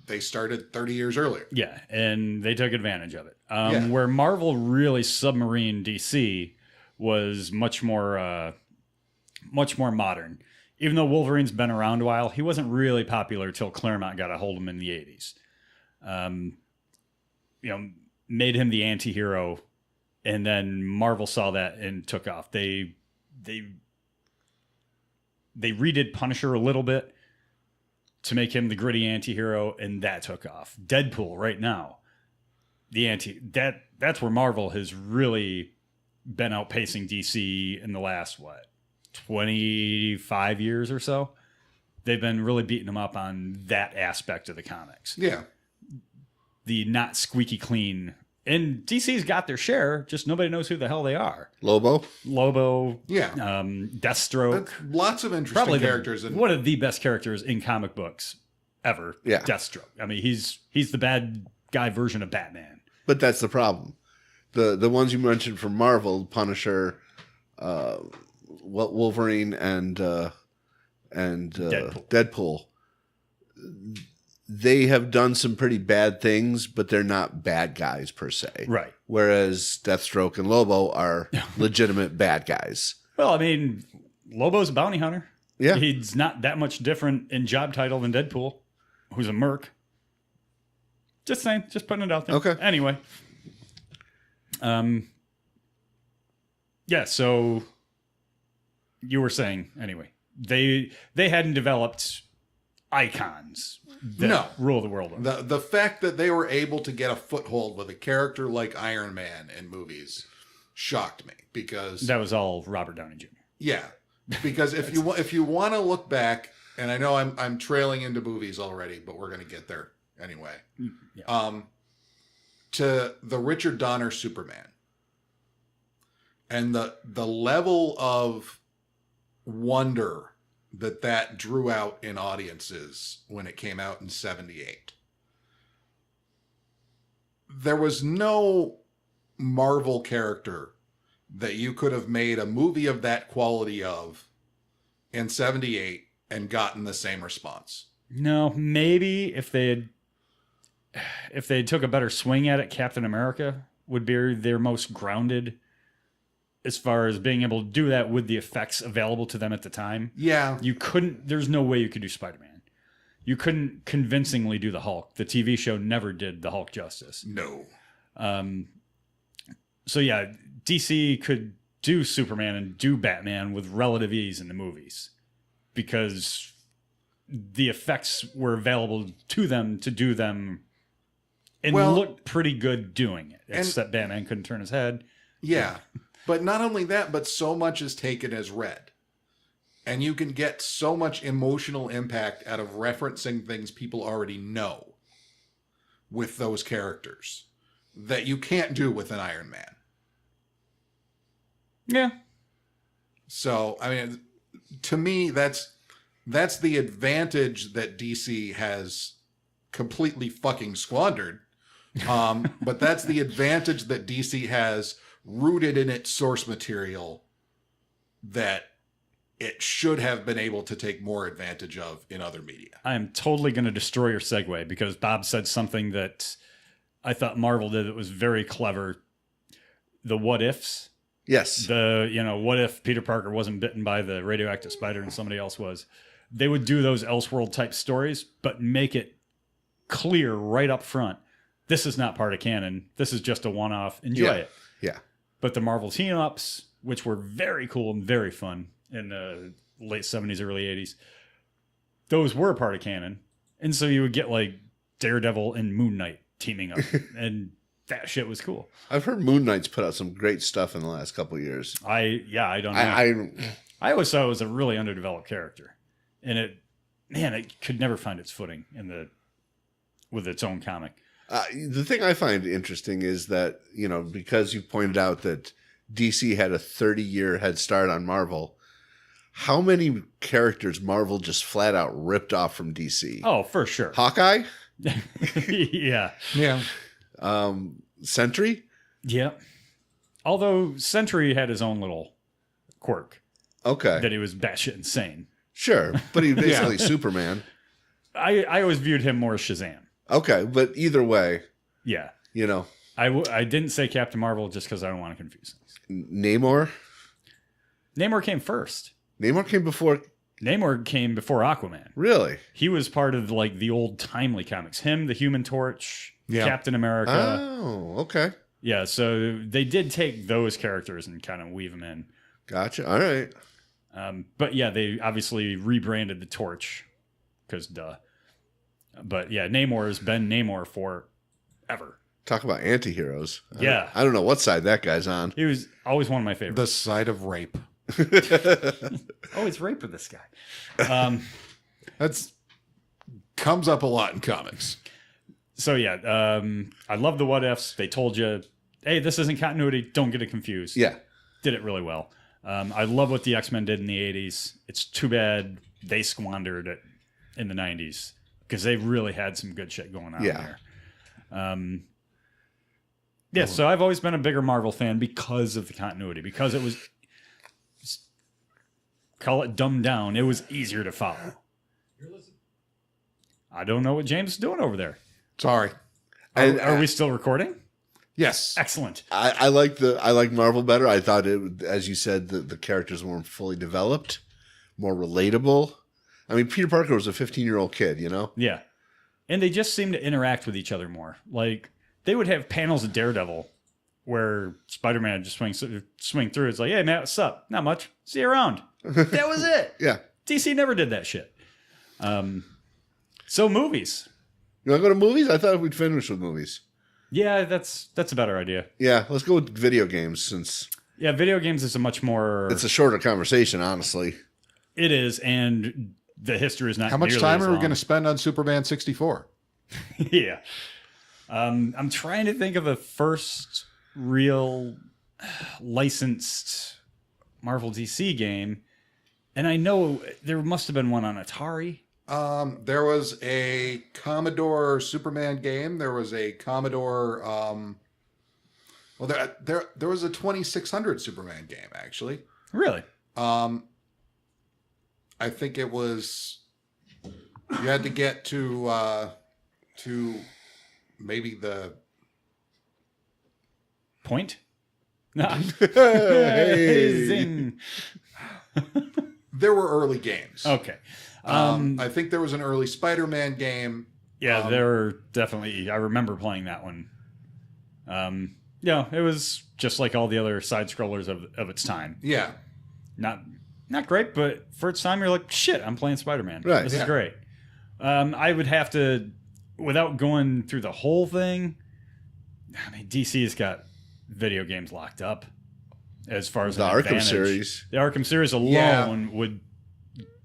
they started 30 years earlier. Yeah, and they took advantage of it. Yeah. Where Marvel really submarined DC was much more modern. Even though Wolverine's been around a while, he wasn't really popular till Claremont got a hold of him in the 80s. Made him the anti-hero, and then Marvel saw that and took off. They redid Punisher a little bit to make him the gritty anti-hero, and that took off. Deadpool right now, that's where Marvel has really been outpacing DC in the last 25 years or so. They've been really beating them up on that aspect of the comics. Yeah. The not squeaky clean. And DC's got their share, just nobody knows who the hell they are. Lobo. Yeah. Deathstroke. Lots of interesting Probably characters. one of the best characters in comic books ever. Yeah. Deathstroke. I mean, he's the bad guy version of Batman. But that's the problem. The ones you mentioned from Marvel, Punisher, Wolverine, and Deadpool. They have done some pretty bad things, but they're not bad guys per se. Right. Whereas Deathstroke and Lobo are legitimate bad guys. Well, I mean, Lobo's a bounty hunter. Yeah. He's not that much different in job title than Deadpool, who's a merc. Just saying, just putting it out there. Okay. Anyway. Yeah, so you were saying, anyway, they hadn't developed icons that rule the world. The fact that they were able to get a foothold with a character like Iron Man in movies shocked me, because that was all Robert Downey Jr. Yeah, because if you want to look back, and I know I'm trailing into movies already, but we're going to get there anyway. Yeah. To the Richard Donner Superman, and the level of wonder that drew out in audiences when it came out in 78. There was no Marvel character that you could have made a movie of that quality of in 78 and gotten the same response. No, maybe if they took a better swing at it, Captain America would be their most grounded as far as being able to do that with the effects available to them at the time. Yeah. There's no way you could do Spider-Man. You couldn't convincingly do the Hulk. The TV show never did the Hulk justice. No. So yeah, DC could do Superman and do Batman with relative ease in the movies because the effects were available to them to do them and looked pretty good doing it. Except Batman couldn't turn his head. Yeah. But not only that, but so much is taken as read. And you can get so much emotional impact out of referencing things people already know with those characters that you can't do with an Iron Man. Yeah. So, I mean, to me, that's the advantage that DC has completely fucking squandered. But that's the advantage that DC has rooted in its source material that it should have been able to take more advantage of in other media. I am totally going to destroy your segue because Bob said something that I thought Marvel did that was very clever. The what ifs. Yes. What if Peter Parker wasn't bitten by the radioactive spider and somebody else was? They would do those Elseworld type stories, but make it clear right up front. This is not part of canon. This is just a one-off. Enjoy it. Yeah. But the Marvel team-ups, which were very cool and very fun in the late 70s, early 80s, those were part of canon. And so you would get like Daredevil and Moon Knight teaming up. And that shit was cool. I've heard Moon Knight's put out some great stuff in the last couple of years. I don't know. I always thought it was a really underdeveloped character. And it could never find its footing with its own comic. The thing I find interesting is that, because you pointed out that DC had a 30-year head start on Marvel, how many characters Marvel just flat out ripped off from DC? Oh, for sure. Hawkeye? Yeah. Yeah. Sentry? Yeah. Although Sentry had his own little quirk. Okay. That he was batshit insane. Sure. But he was basically Superman. I always viewed him more as Shazam. Okay. But either way, yeah. I didn't say Captain Marvel just because I don't want to confuse things. Namor? Namor came first. Namor came before Aquaman. Really? He was part of like the old timely comics. Him, the Human Torch, Captain America. Oh, okay. Yeah, so they did take those characters and kind of weave them in. Gotcha. All right. But yeah, they obviously rebranded the Torch because duh. But yeah, Namor has been Namor forever. Talk about anti-heroes. Yeah. I don't know what side that guy's on. He was always one of my favorites. The side of rape. It's rape with this guy. That's comes up a lot in comics. So yeah, I love the what ifs. They told you, hey, this isn't continuity. Don't get it confused. Yeah. Did it really well. I love what the X-Men did in the 80s. It's too bad they squandered it in the 90s because they really had some good shit going on there. So I've always been a bigger Marvel fan because of the continuity, because it was, call it dumbed down, it was easier to follow. I don't know what James is doing over there. Sorry. Are we still recording? Yes. Excellent. I like Marvel better. I thought it, as you said, the characters weren't fully developed, more relatable. I mean, Peter Parker was a 15-year-old kid, Yeah. And they just seem to interact with each other more. Like, they would have panels of Daredevil where Spider-Man just swing through. It's like, hey, Matt, what's up? Not much. See you around. That was it. Yeah. DC never did that shit. So movies. You want to go to movies? I thought we'd finish with movies. Yeah, that's a better idea. Yeah, let's go with video games since... Yeah, video games is a much more... It's a shorter conversation, honestly. It is, and the history is not How much time are we going to spend on Superman 64? Yeah. I'm trying to think of the first real licensed Marvel DC game, and I know there must have been one on Atari. There was a Commodore Superman game. There was a Commodore. There was a 2600 Superman game actually. Really? I think it was. You had to get to maybe the point. No. Hey. Zing. There were early games. Okay. I think there was an early Spider-Man game. Yeah, there were definitely. I remember playing that one. Yeah, it was just like all the other side scrollers of its time. Yeah, not great, but for its time, you're like, shit, I'm playing Spider-Man. Right. This is great. I would have to, without going through the whole thing. I mean, DC's got video games locked up as far as the an Arkham advantage. series. The Arkham series alone would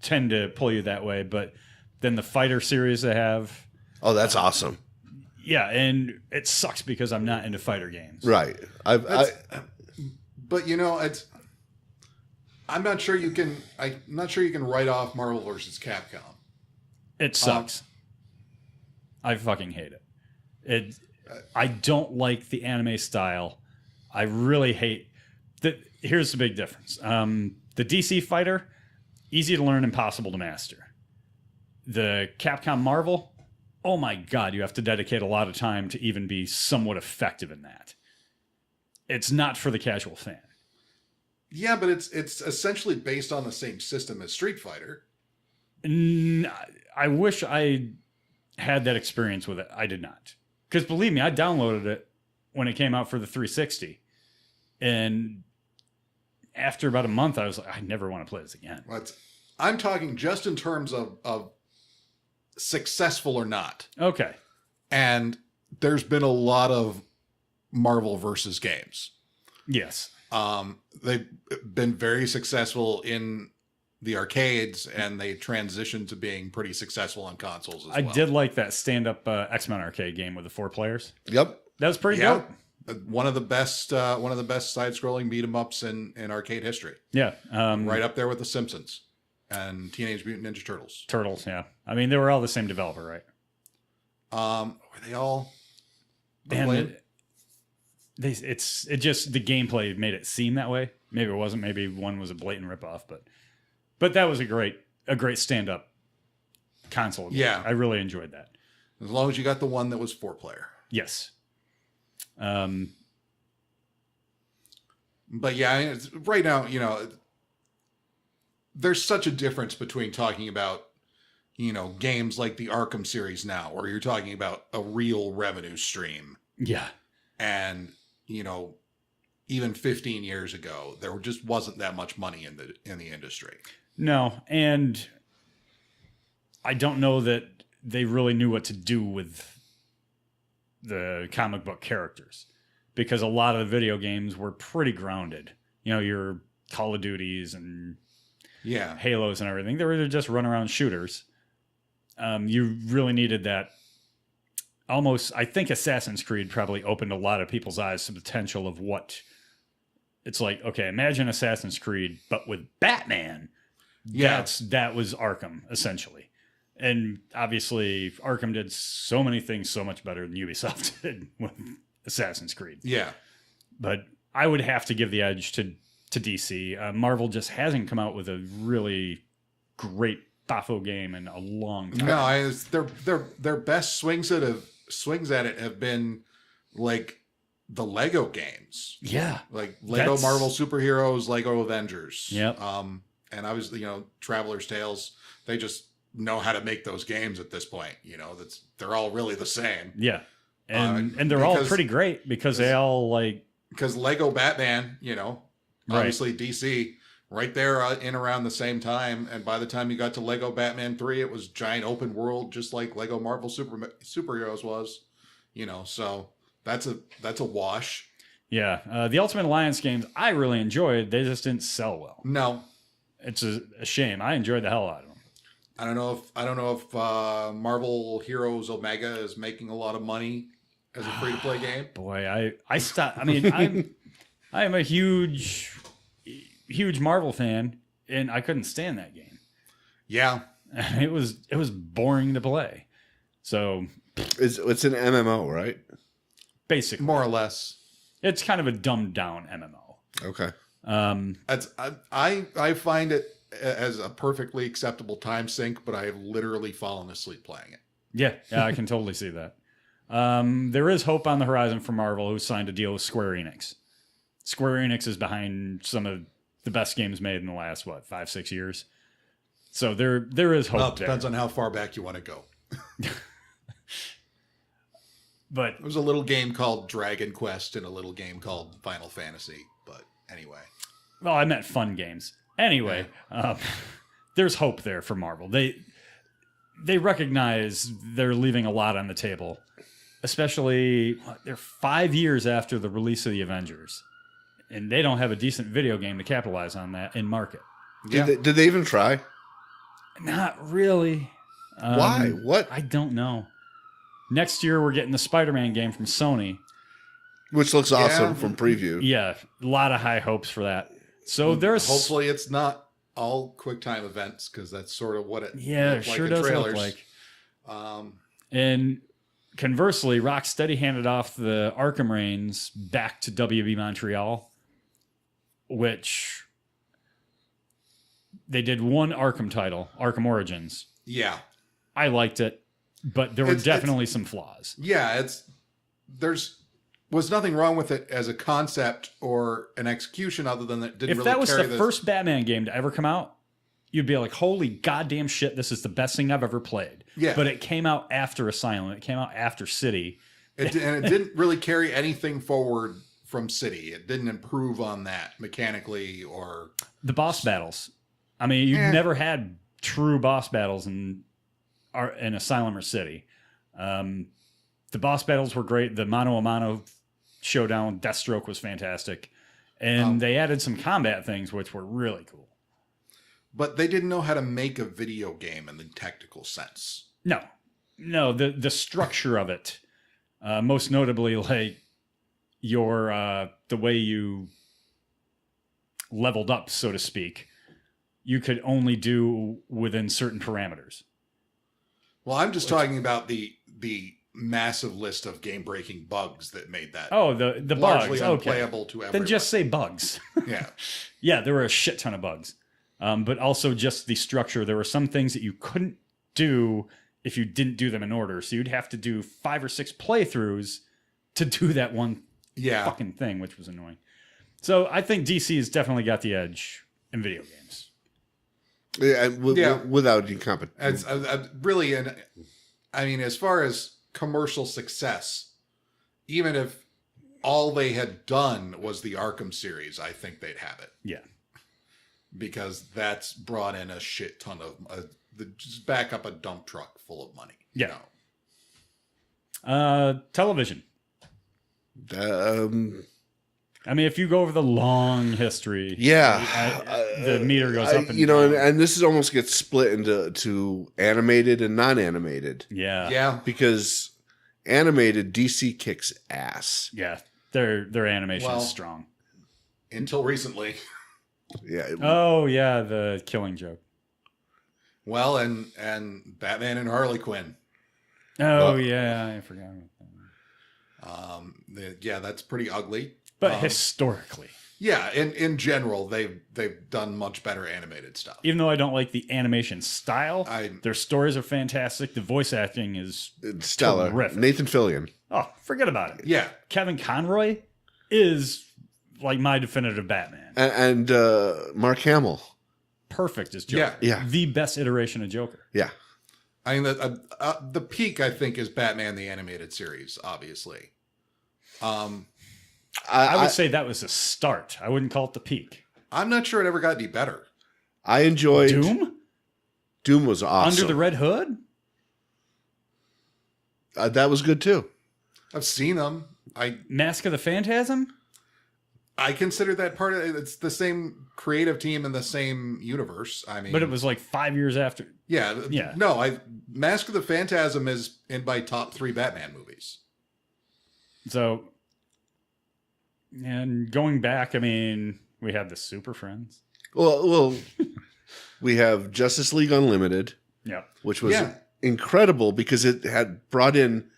tend to pull you that way, but then the fighter series they have. Oh, that's awesome. Yeah, and it sucks because I'm not into fighter games. Right. but it's. I'm not sure you can. I'm not sure you can write off Marvel versus Capcom. It sucks. I fucking hate it. I don't like the anime style. I really hate that. Here's the big difference. The DC fighter, easy to learn, impossible to master. The Capcom Marvel, oh my God, you have to dedicate a lot of time to even be somewhat effective in that. It's not for the casual fan. Yeah, but it's essentially based on the same system as Street Fighter. I wish I had that experience with it. I did not. Because believe me, I downloaded it when it came out for the 360. And after about a month, I was like, I never want to play this again. I'm talking just in terms of successful or not. Okay. And there's been a lot of Marvel versus games. Yes. They've been very successful in the arcades, and they transitioned to being pretty successscessful on consoles as well. I did like that stand-up X-Men arcade game with the 4 players. Yep. That was pretty dope. One of the best side-scrolling beat-em-ups in arcade history. Yeah. Right up there with The Simpsons and Teenage Mutant Ninja Turtles. Turtles, yeah. I mean, they were all the same developer, right? Were they all? And it's just the gameplay made it seem that way. Maybe it wasn't. Maybe one was a blatant ripoff, but that was a great stand-up console. Yeah, I really enjoyed that. As long as you got the one that was 4-player. Yes. But yeah, right now, there's such a difference between talking about, games like the Arkham series now, where you're talking about a real revenue stream. Yeah. And, even 15 years ago, there just wasn't that much money in the industry. No, and I don't know that they really knew what to do with the comic book characters, because a lot of the video games were pretty grounded. Your Call of Duties and Halos and everything. They were just run around shooters. You really needed that. Almost, I think Assassin's Creed probably opened a lot of people's eyes to the potential of what it's like. Okay, imagine Assassin's Creed, but with Batman. Yeah. That was Arkham, essentially. And obviously, Arkham did so many things so much better than Ubisoft did with Assassin's Creed. Yeah. But I would have to give the edge to DC. Marvel just hasn't come out with a really great Bafo game in a long time. No, their best swings at it have been like the Lego games. Yeah. Like Lego Marvel Superheroes, Lego Avengers. Yep. And obviously, Traveler's Tales, they just know how to make those games at this point. They're all really the same. Yeah. And they're all pretty great because they all because Lego Batman, obviously DC right there in around the same time. And by the time you got to Lego Batman 3, it was giant open world, just like Lego Marvel Superheroes was, so that's a wash. Yeah. The Ultimate Alliance games I really enjoyed. They just didn't sell well. No. It's a shame. I enjoyed the hell out of them. I don't know if Marvel Heroes Omega is making a lot of money as a free-to-play game. Boy, I stopped. I mean, I am a huge Marvel fan, and I couldn't stand that game. Yeah, it was boring to play. So it's an MMO, right? Basically, more or less. It's kind of a dumbed down MMO. Okay. I find it as a perfectly acceptable time sink, but I have literally fallen asleep playing it. Yeah, I can totally see that. There is hope on the horizon for Marvel, who signed a deal with Square Enix. Square Enix is behind some of the best games made in the last 5-6 years. So there is hope. Well, it depends on how far back you want to go. But there was a little game called Dragon Quest and a little game called Final Fantasy. But anyway, well, I meant fun games. Anyway, there's hope there for Marvel. They recognize they're leaving a lot on the table, especially they're 5 years after the release of the Avengers, and they don't have a decent video game to capitalize on that in market. Did they even try? Not really. Why? What? I don't know. Next year, we're getting the Spider-Man game from Sony. Which looks awesome from preview. Yeah, a lot of high hopes for that. So there's... Hopefully it's not all QuickTime events, because that's sort of what it looked like in trailers. Look like. And conversely, Rocksteady handed off the Arkham reigns back to WB Montreal, which they did one Arkham title, Arkham Origins. Yeah. I liked it, but there were definitely some flaws. Yeah, there's was nothing wrong with it as a concept or an execution, other than that didn't If really that was carry the first Batman game to ever come out, you'd be like, holy goddamn shit, this is the best thing I've ever played. Yeah. But it came out after Asylum. It came out after City. and it didn't really carry anything forward from City. It didn't improve on that mechanically or The boss battles. I mean, you've never had true boss battles in Asylum or City. The boss battles were great. The mano a mano showdown, Deathstroke was fantastic. And they added some combat things, which were really cool. But they didn't know how to make a video game in the technical sense. No, the structure of it, most notably, like the way you leveled up, so to speak, you could only do within certain parameters. Well, I'm just talking about the massive list of game-breaking bugs that made that the largely bugs, unplayable to everyone. Then just say bugs. Yeah. Yeah, there were a shit ton of bugs. But also just the structure. There were some things that you couldn't do if you didn't do them in order. So you'd have to do 5 or 6 playthroughs to do that one fucking thing, which was annoying. So I think DC has definitely got the edge in video games. Without any competition. Really, and I mean, as far as commercial success, even if all they had done was the Arkham series, I think they'd have it. Yeah. Because that's brought in a shit ton of just back up a dump truck full of money. Yeah. Television. I mean, if you go over the long history, the meter goes up and down. And this almost gets split into animated and non-animated. Yeah. Because animated, DC kicks ass. Yeah, their animation is strong. Until recently. Yeah. Oh yeah, the Killing Joke. Well, and Batman and Harley Quinn. Oh yeah, I forgot about that. That's pretty ugly. But historically, yeah, in general, they've done much better animated stuff. Even though I don't like the animation style, their stories are fantastic. The voice acting is stellar. Terrific. Nathan Fillion. Oh, forget about it. Yeah, Kevin Conroy is like my definitive Batman. And Mark Hamill. Perfect as Joker. Yeah. The best iteration of Joker. Yeah. I mean, the peak, I think, is Batman the Animated Series, obviously. I would say that was a start. I wouldn't call it the peak. I'm not sure it ever got any better. I enjoyed... Doom? Doom was awesome. Under the Red Hood? That was good, too. I've seen them. Mask of the Phantasm? I consider that part of it. It's the same creative team in the same universe. I mean, but it was like 5 years after. Yeah. No, Mask of the Phantasm is in my top 3 Batman movies. So, and going back, I mean, we had the Super Friends. Well, we have Justice League Unlimited. Yeah. Which was incredible because it had brought in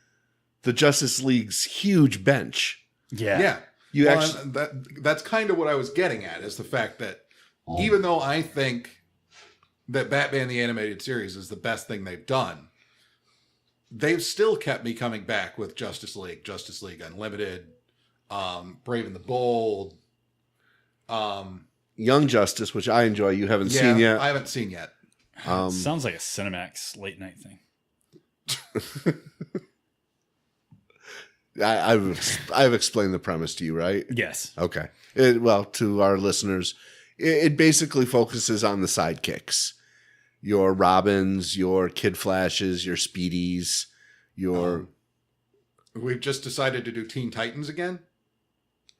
the Justice League's huge bench. Yeah. That's kind of what I was getting at, is the fact that even though I think that Batman the Animated Series is the best thing they've done, they've still kept me coming back with Justice League Unlimited, Brave and the Bold, Young Justice, which I enjoy. You haven't seen yet. I haven't seen yet. Sounds like a Cinemax late night thing. I've explained the premise to you, right? Yes. Okay. To our listeners, it basically focuses on the sidekicks. Your Robins, your Kid Flashes, your Speedies, your... We've just decided to do Teen Titans again?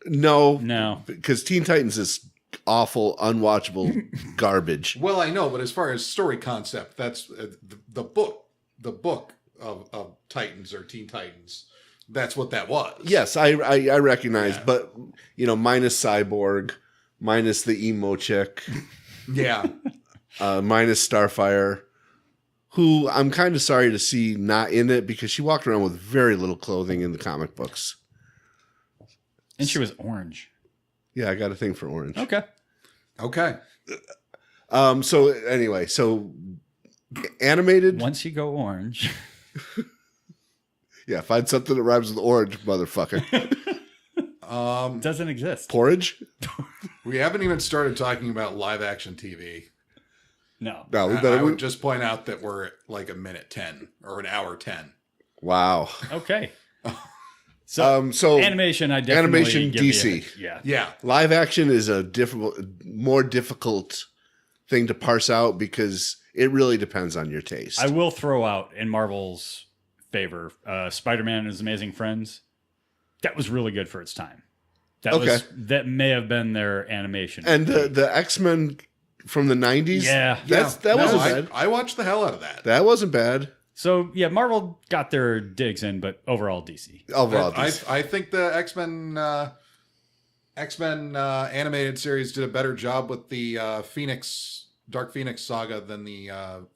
No. Because Teen Titans is awful, unwatchable garbage. Well, I know, but as far as story concept, that's the book of Titans or Teen Titans. That's what that was. Yes, I recognize, but minus Cyborg, minus the emo chick, minus Starfire, who I'm kind of sorry to see not in it because she walked around with very little clothing in the comic books, and she was orange. Yeah, I got a thing for orange. Okay. So anyway, animated. Once you go orange. Yeah, find something that rhymes with orange, motherfucker. Doesn't exist. Porridge? We haven't even started talking about live action TV. No. No, we I better. would just point out that we're at like a minute 10 or an hour 10. Wow. Okay. So, So animation, I definitely animation give you DC. yeah. Yeah. live action is a more difficult thing to parse out because it really depends on your taste. I will throw out in Marvel's favor, Spider-Man and His Amazing Friends. That was really good for its time. That may have been their animation. And the X-Men from the 90s? Yeah. That wasn't bad. I watched the hell out of that. That wasn't bad. So, yeah, Marvel got their digs in, but overall DC. Overall, I think the X-Men animated series did a better job with the Dark Phoenix saga than the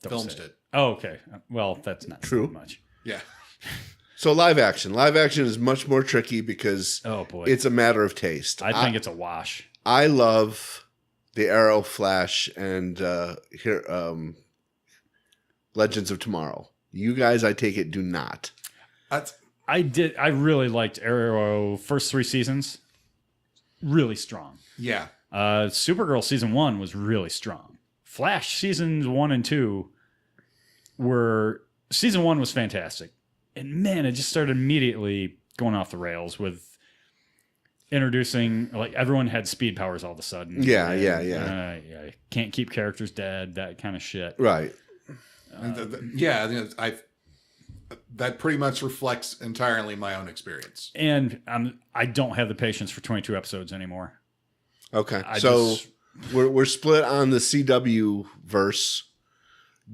films did. Oh, okay. Well, that's not True. much. Yeah. So live action is much more tricky because Oh, boy. it's a matter of taste. I think it's a wash. I love the Arrow, Flash, and Legends of Tomorrow. You guys, I take it, do not. I really liked Arrow first 3 seasons. Really strong. Yeah. Supergirl season 1 was really strong. Flash seasons 1 and 2 season 1 was fantastic. And man, it just started immediately going off the rails with introducing, like, everyone had speed powers all of a sudden. Yeah. Can't keep characters dead, that kind of shit. Right. That pretty much reflects entirely my own experience. And I don't have the patience for 22 episodes anymore. Okay. We're split on the CW verse.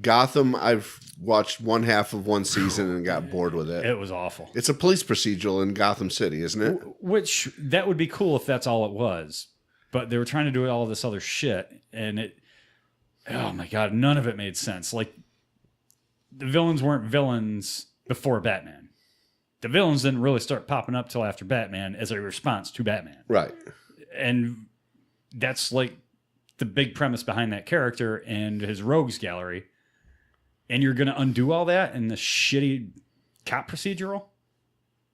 Gotham, I've watched one half of one season and got bored with it. It was awful. It's a police procedural in Gotham City, isn't it? Which, that would be cool if that's all it was. But they were trying to do all this other shit. And oh my God, none of it made sense. Like, the villains weren't villains before Batman. The villains didn't really start popping up till after Batman as a response to Batman. Right. And that's like the big premise behind that character and his rogues gallery. And you're going to undo all that in the shitty cop procedural?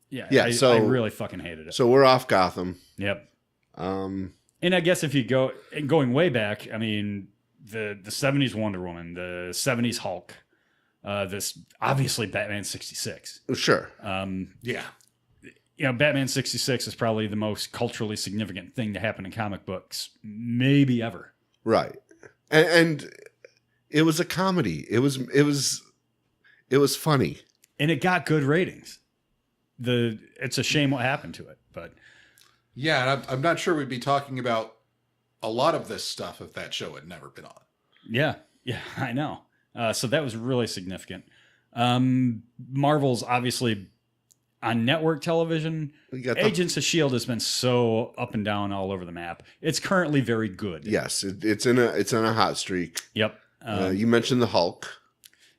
Yeah. I really fucking hated it. So we're off Gotham. Yep. And I guess if you going way back, I mean, the 70s Wonder Woman, the 70s Hulk, this obviously Batman 66. Sure. Yeah. Batman 66 is probably the most culturally significant thing to happen in comic books, maybe ever. Right. And it was a comedy. It was funny. And it got good ratings. It's a shame what happened to it, but yeah, and I'm not sure we'd be talking about a lot of this stuff if that show had never been on. Yeah, I know. So that was really significant. Marvel's obviously on network television. Agents of S.H.I.E.L.D. has been so up and down all over the map. It's currently very good. Yes, it's in a hot streak. Yep. You mentioned the Hulk.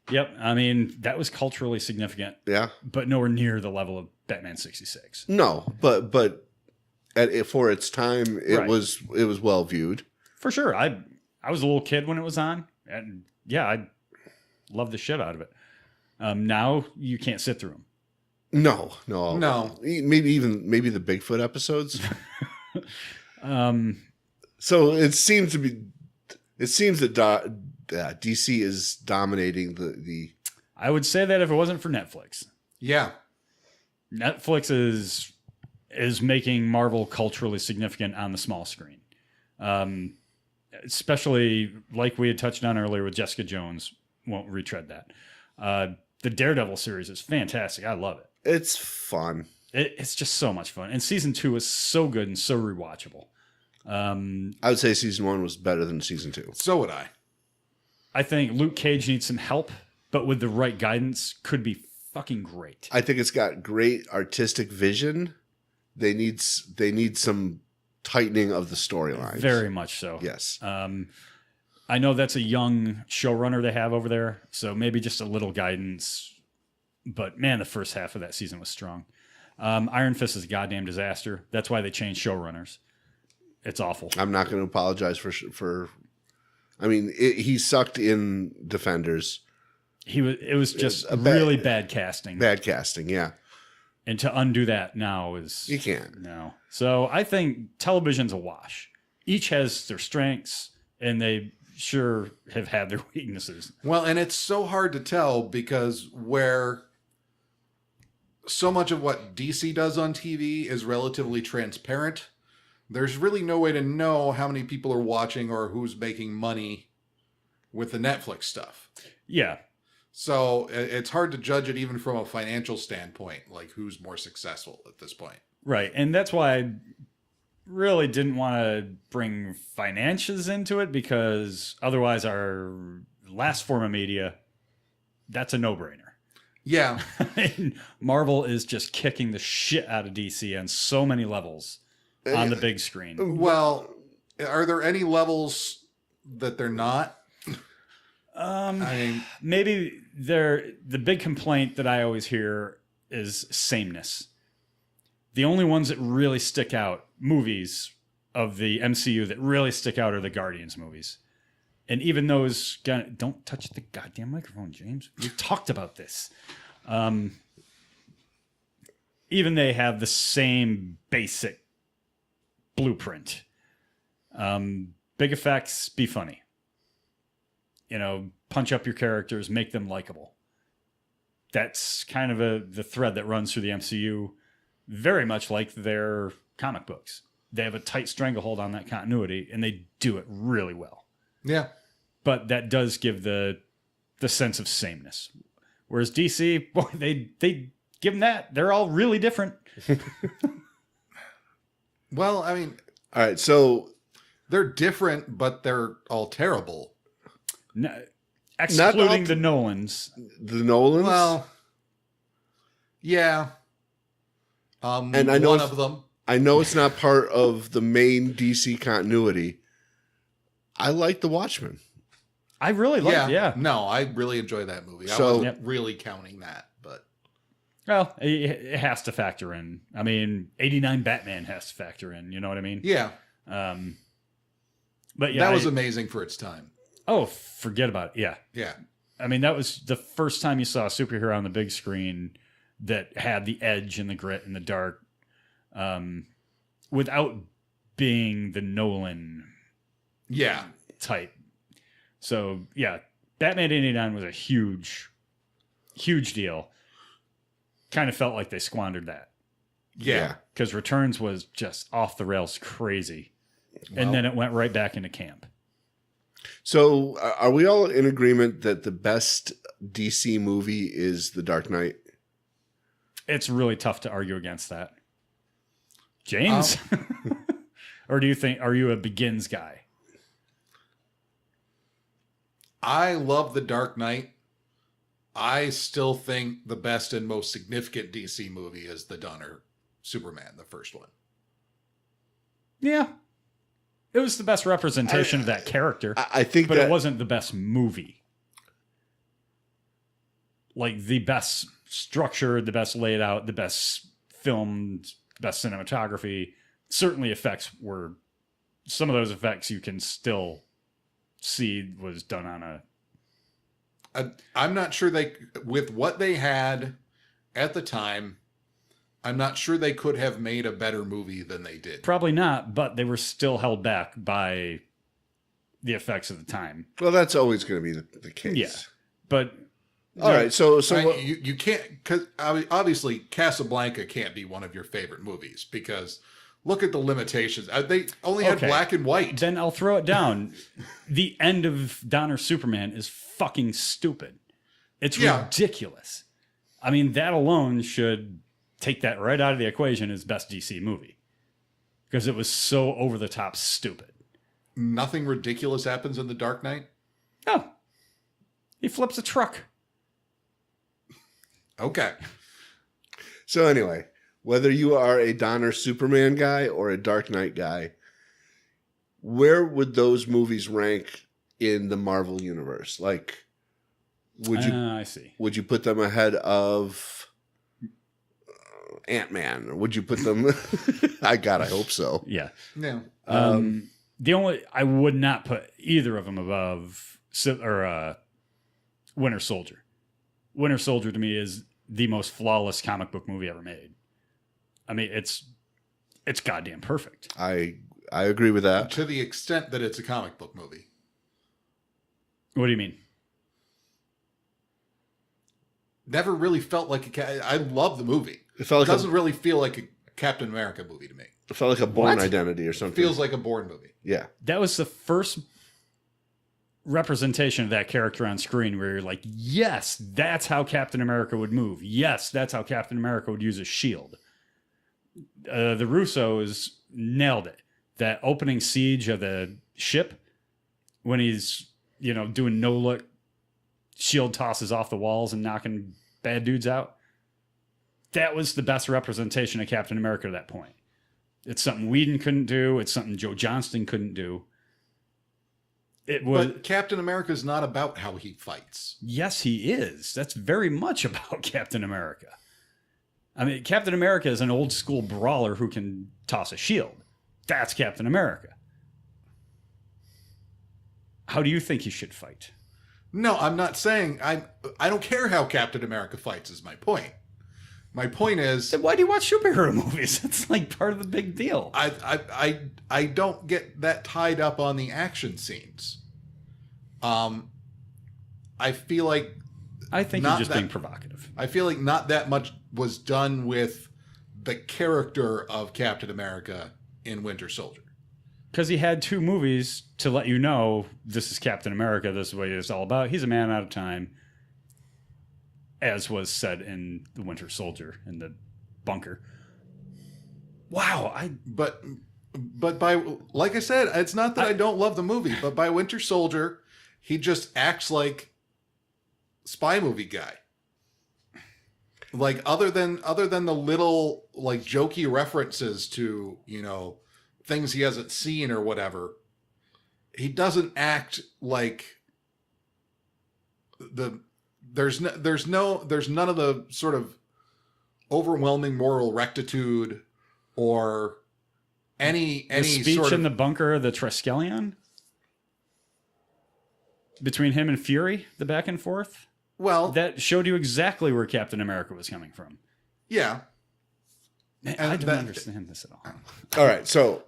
Yep. I mean, that was culturally significant. Yeah. But nowhere near the level of Batman 66. No, but for its time, it was well viewed. For sure. I was a little kid when it was on, and yeah, I loved the shit out of it. Now you can't sit through them. No. Maybe the Bigfoot episodes. So it seems that DC is dominating the. I would say that if it wasn't for Netflix. Yeah. Netflix is making Marvel culturally significant on the small screen. Especially like we had touched on earlier with Jessica Jones. Won't retread that. The Daredevil series is fantastic. I love it. It's fun. It's just so much fun. And season 2 is so good and so rewatchable. I would say season 1 was better than season 2. So would I. I think Luke Cage needs some help, but with the right guidance, could be fucking great. I think it's got great artistic vision. They need some tightening of the storyline. Very much so. Yes. I know that's a young showrunner they have over there, so maybe just a little guidance. But man, the first half of that season was strong. Iron Fist is a goddamn disaster. That's why they changed showrunners. It's awful. I'm not going to apologize for. I mean, he sucked in Defenders. It was just really bad casting. Bad casting, yeah. And to undo that now is... You can't. No. So I think television's a wash. Each has their strengths, and they sure have had their weaknesses. Well, and it's so hard to tell because where so much of what DC does on TV is relatively transparent, there's really no way to know how many people are watching or who's making money with the Netflix stuff. Yeah. So it's hard to judge it even from a financial standpoint, like who's more successful at this point. Right. And that's why I really didn't want to bring financials into it, because otherwise our last form of media, that's a no-brainer. Yeah. Marvel is just kicking the shit out of DC on so many levels on the big screen. Well, are there any levels that they're not? I mean, Maybe the big complaint that I always hear is sameness. The only ones that really stick out, movies of the MCU that really stick out, are the Guardians movies. And even those, don't touch the goddamn microphone, James. We've talked about this. Even they have the same basic blueprint. Big effects, be funny. Punch up your characters, make them likable. That's kind of the thread that runs through the MCU, very much like their comic books. They have a tight stranglehold on that continuity, and they do it really well. yeah. But that does give the sense of sameness. Whereas DC, boy, they give them that. They're all really different. Well, I mean, All right, so they're different, but they're all terrible. No, excluding the Nolans. the Nolans. Well, yeah. And I know one of them. I know it's not part of the main DC continuity. I like The Watchmen. I really like, yeah. No, I really enjoy that movie. I So- wasn't really counting that, but Well, it has to factor in. I mean, 89 Batman has to factor in. You know what I mean? yeah, But yeah, that was amazing for its time. oh, forget about it. Yeah. Yeah. I mean, that was the first time you saw a superhero on the big screen that had the edge and the grit and the dark, without being the Nolan Yeah. type. So yeah, Batman 89 was a huge deal. Kind of felt like they squandered that, Yeah. because Returns was just off the rails crazy. Well, And then it went right back into camp. So, are we all in agreement that the best DC movie is The Dark Knight? It's really tough to argue against that. James? Or do you think, are you a Begins guy? I love The Dark Knight. I still think the best and most significant DC movie is the Donner Superman, the first one. Yeah. It was the best representation of that character, I think but that it wasn't the best movie. Like the best structure, the best laid out, the best filmed, best cinematography. Certainly effects were, some of those effects you can still see was done on a... I'm not sure with what they had at the time, I'm not sure they could have made a better movie than they did. Probably not, but they were still held back by the effects of the time. Well, that's always going to be the case. Yeah. But All right. So Right? You can't, because obviously Casablanca can't be one of your favorite movies because look at the limitations. They only had Okay. black and white. then I'll throw it down. The end of Donner Superman is fucking stupid. It's Yeah. ridiculous. I mean, that alone should take that right out of the equation as best DC movie. Because it was so over the top stupid. Nothing ridiculous happens in The Dark Knight. Oh. He flips a truck. Okay. So anyway, whether you are a Donner Superman guy or a Dark Knight guy, where would those movies rank in the Marvel universe? Like, would you I see. would you put them ahead of Ant-Man, or would you put them? I hope so. Yeah. Yeah. I would not put either of them above Winter Soldier. Winter Soldier to me is the most flawless comic book movie ever made. I mean, it's goddamn perfect. I agree with that. To the extent that it's a comic book movie. What do you mean? Never really felt like I love the movie. It felt like doesn't really feel like a Captain America movie to me. It felt like a Bourne What? Identity or something. It feels like a Bourne movie. Yeah. That was the first representation of that character on screen where you're like, yes, that's how Captain America would move. Yes, that's how Captain America would use a shield. The Russos nailed it. That opening siege of the ship when he's, doing no look, shield tosses off the walls and knocking bad dudes out. That was the best representation of Captain America to that point. It's something Whedon couldn't do. It's something Joe Johnston couldn't do. But Captain America is not about how he fights. Yes, he is. That's very much about Captain America. I mean, Captain America is an old school brawler who can toss a shield. That's Captain America. How do you think he should fight? No, I'm not saying I don't care how Captain America fights is my point. My point is, Then why do you watch superhero movies? That's like part of the big deal. I don't get that tied up on the action scenes. I feel like I think not you're just that- being provocative. I feel like not that much was done with the character of Captain America in Winter Soldier. Because he had 2 movies to let you know this is Captain America, this is what it's all about. He's a man out of time, as was said in The Winter Soldier in the bunker. Wow, But by, like I said, it's not that I don't love the movie, but by Winter Soldier, he just acts like spy movie guy. Like other than the little like jokey references to, things he hasn't seen or whatever, he doesn't act like there's none of the sort of overwhelming moral rectitude or any speech sort in of the bunker of the Triskelion between him and Fury, the back and forth. well, That showed you exactly where Captain America was coming from. yeah. Man, And I don't that- understand this at all. All right. So,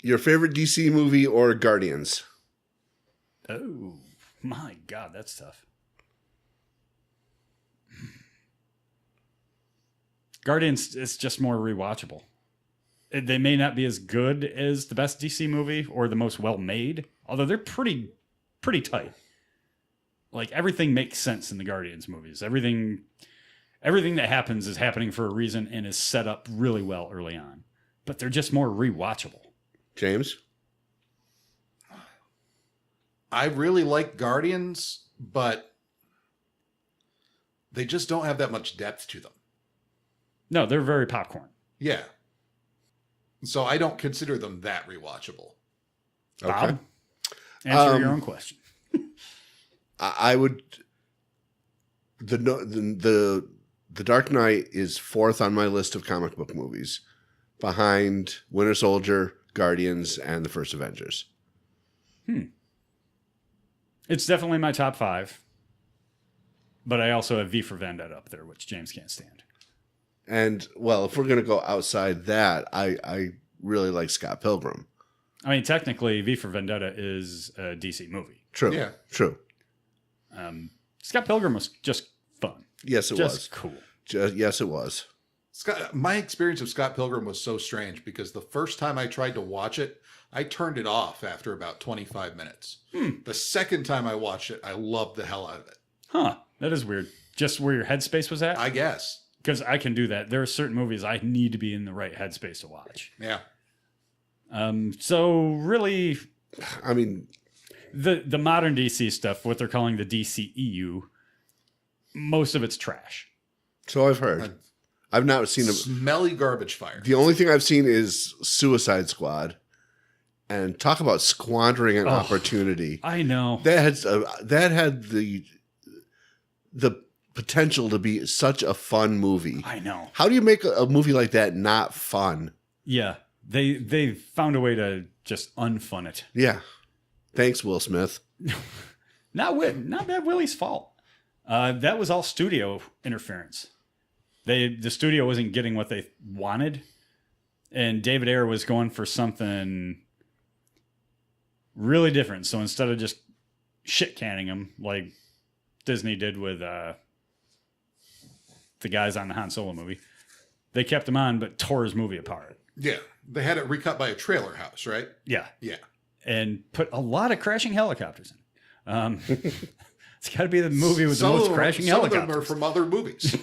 your favorite DC movie or Guardians? Oh, my God, that's tough. Guardians is just more rewatchable. They may not be as good as the best DC movie or the most well-made, although they're pretty tight. Like, everything makes sense in the Guardians movies. Everything that happens is happening for a reason and is set up really well early on. But they're just more rewatchable. James? I really like Guardians, but they just don't have that much depth to them. No, they're very popcorn. Yeah. So I don't consider them that rewatchable. Bob, answer your own question. I would. The Dark Knight is 4th on my list of comic book movies, behind Winter Soldier, Guardians, and the first Avengers. It's definitely my top 5. But I also have V for Vendetta up there, which James can't stand. And well, if we're gonna go outside that, I really like Scott Pilgrim. I mean, technically, V for Vendetta is a DC movie. True. Yeah. True. Scott Pilgrim was just fun. Yes, it Just was. cool. Yes, it was. My experience of Scott Pilgrim was so strange because the first time I tried to watch it, I turned it off after about 25 minutes. The second time I watched it, I loved the hell out of it. Huh. That is weird. Just where your headspace was at? I guess. Because I can do that. There are certain movies I need to be in the right headspace to watch. Yeah. So really, I mean, the modern DC stuff, what they're calling the DCEU, most of it's trash. so I've heard. I've not seen them. Smelly garbage fire. The only thing I've seen is Suicide Squad, and talk about squandering an opportunity. I know. That had the potential to be such a fun movie. I know. How do you make a movie like that not fun? Yeah. They found a way to just unfun it. Yeah. Thanks, Will Smith. Not Bad Willie's fault. That was all studio interference. The studio wasn't getting what they wanted, and David Ayer was going for something really different. So instead of just shit canning him like Disney did with the guys on the Han Solo movie, they kept him on but tore his movie apart. Yeah, they had it recut by a trailer house, right? Yeah, Yeah, and put a lot of crashing helicopters in. It's got to be the movie with the most crashing helicopters. Some of them are from other movies.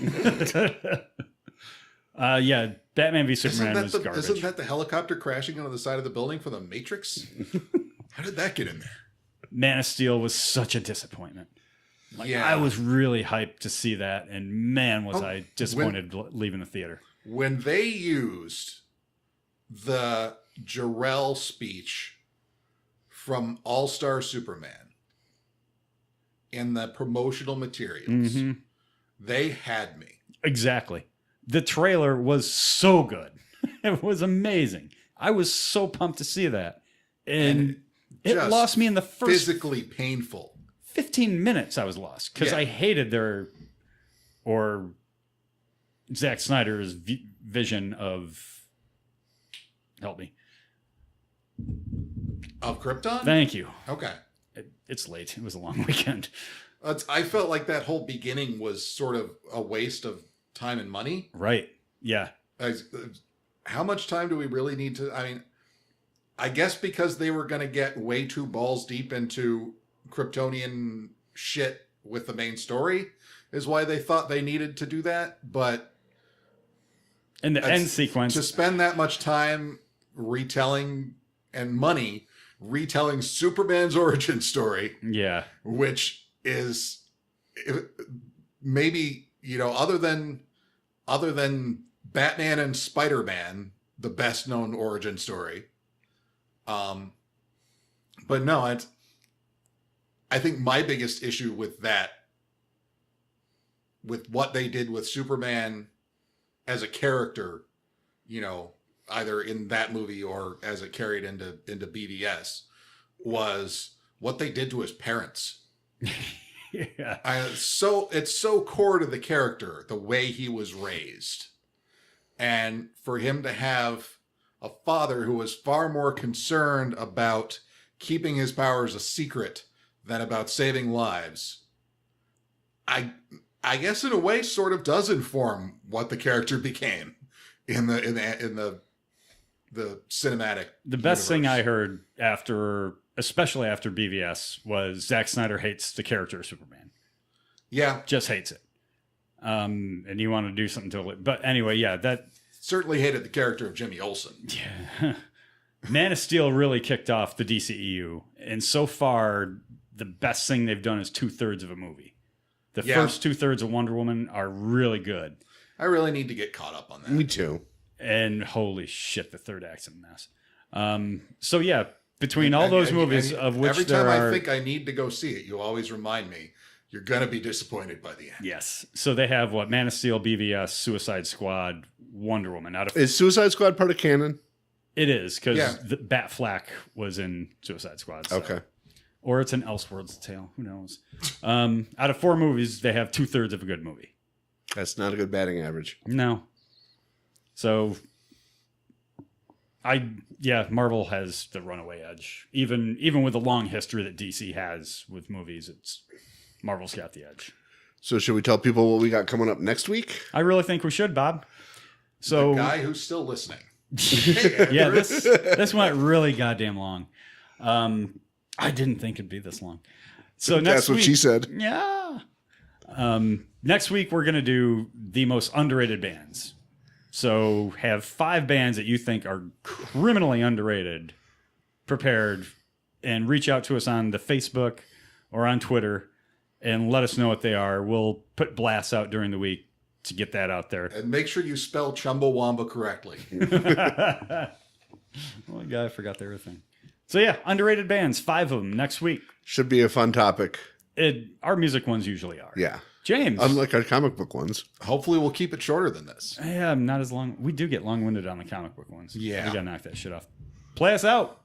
Yeah, Batman v Superman was garbage. Isn't that the helicopter crashing onto the side of the building from the Matrix? How did that get in there? Man of Steel was such a disappointment. Yeah. I was really hyped to see that, and man, was I disappointed leaving the theater. When they used the Jor-El speech from All-Star Superman in the promotional materials, they had me. Exactly. The trailer was so good. It was amazing. I was so pumped to see that. And it lost me in the first... Physically painful. 15 minutes I was lost because I hated Zack Snyder's vision of... Help me. Of Krypton? Thank you. Okay. It's late. It was a long weekend. I felt like that whole beginning was sort of a waste of time and money. Right. Yeah. How much time do we really need to... I mean, I guess because they were going to get way too balls deep into Kryptonian shit with the main story is why they thought they needed to do that. But in the end sequence, to spend that much time retelling and money retelling Superman's origin story, yeah, which is maybe, you know, other than Batman and Spider-Man, the best known origin story. But no, I think my biggest issue with that, with what they did with Superman as a character, you know, either in that movie or as it carried into BVS, was what they did to his parents. Yeah. It's so core to the character, the way he was raised. And for him to have a father who was far more concerned about keeping his powers a secret than about saving lives, I guess in a way sort of does inform what the character became in the cinematic. The best universe. thing I heard especially after BVS, was Zack Snyder hates the character of Superman. Yeah, just hates it. And you want to do something to it, but anyway, yeah, that certainly hated the character of Jimmy Olsen. Yeah. Man of Steel really kicked off the DCEU, and so far, the best thing they've done is 2/3 of a movie. The first 2/3 of Wonder Woman are really good. I really need to get caught up on that. Me too. And holy shit, the third act's a mess. So yeah, between all those movies, of which every there time are, I think I need to go see it, you always remind me you're gonna be disappointed by the end. Yes. So they have what? Man of Steel, BVS, Suicide Squad, Wonder Woman. Is Suicide Squad part of canon? It is, because Bat Flack was in Suicide Squad. So. Okay. Or it's an Elseworlds tale. Who knows? Out of 4 movies, they have 2/3 of a good movie. That's not a good batting average. No. So, Marvel has the runaway edge. Even with the long history that DC has with movies, Marvel's got the edge. So should we tell people what we got coming up next week? I really think we should, Bob. So the guy who's still listening. Yeah, this went really goddamn long. I didn't think it'd be this long. So that's what she said. Yeah. Next week we're gonna do the most underrated bands. So have 5 bands that you think are criminally underrated prepared, and reach out to us on the Facebook or on Twitter and let us know what they are. We'll put blasts out during the week to get that out there. And make sure you spell Chumbawamba correctly. Well, I forgot the other thing. So yeah, underrated bands, 5 of them next week. Should be a fun topic. Our music ones usually are. Yeah. James. Unlike our comic book ones. Hopefully we'll keep it shorter than this. Yeah, not as long. We do get long-winded on the comic book ones. Yeah. We got to knock that shit off. Play us out.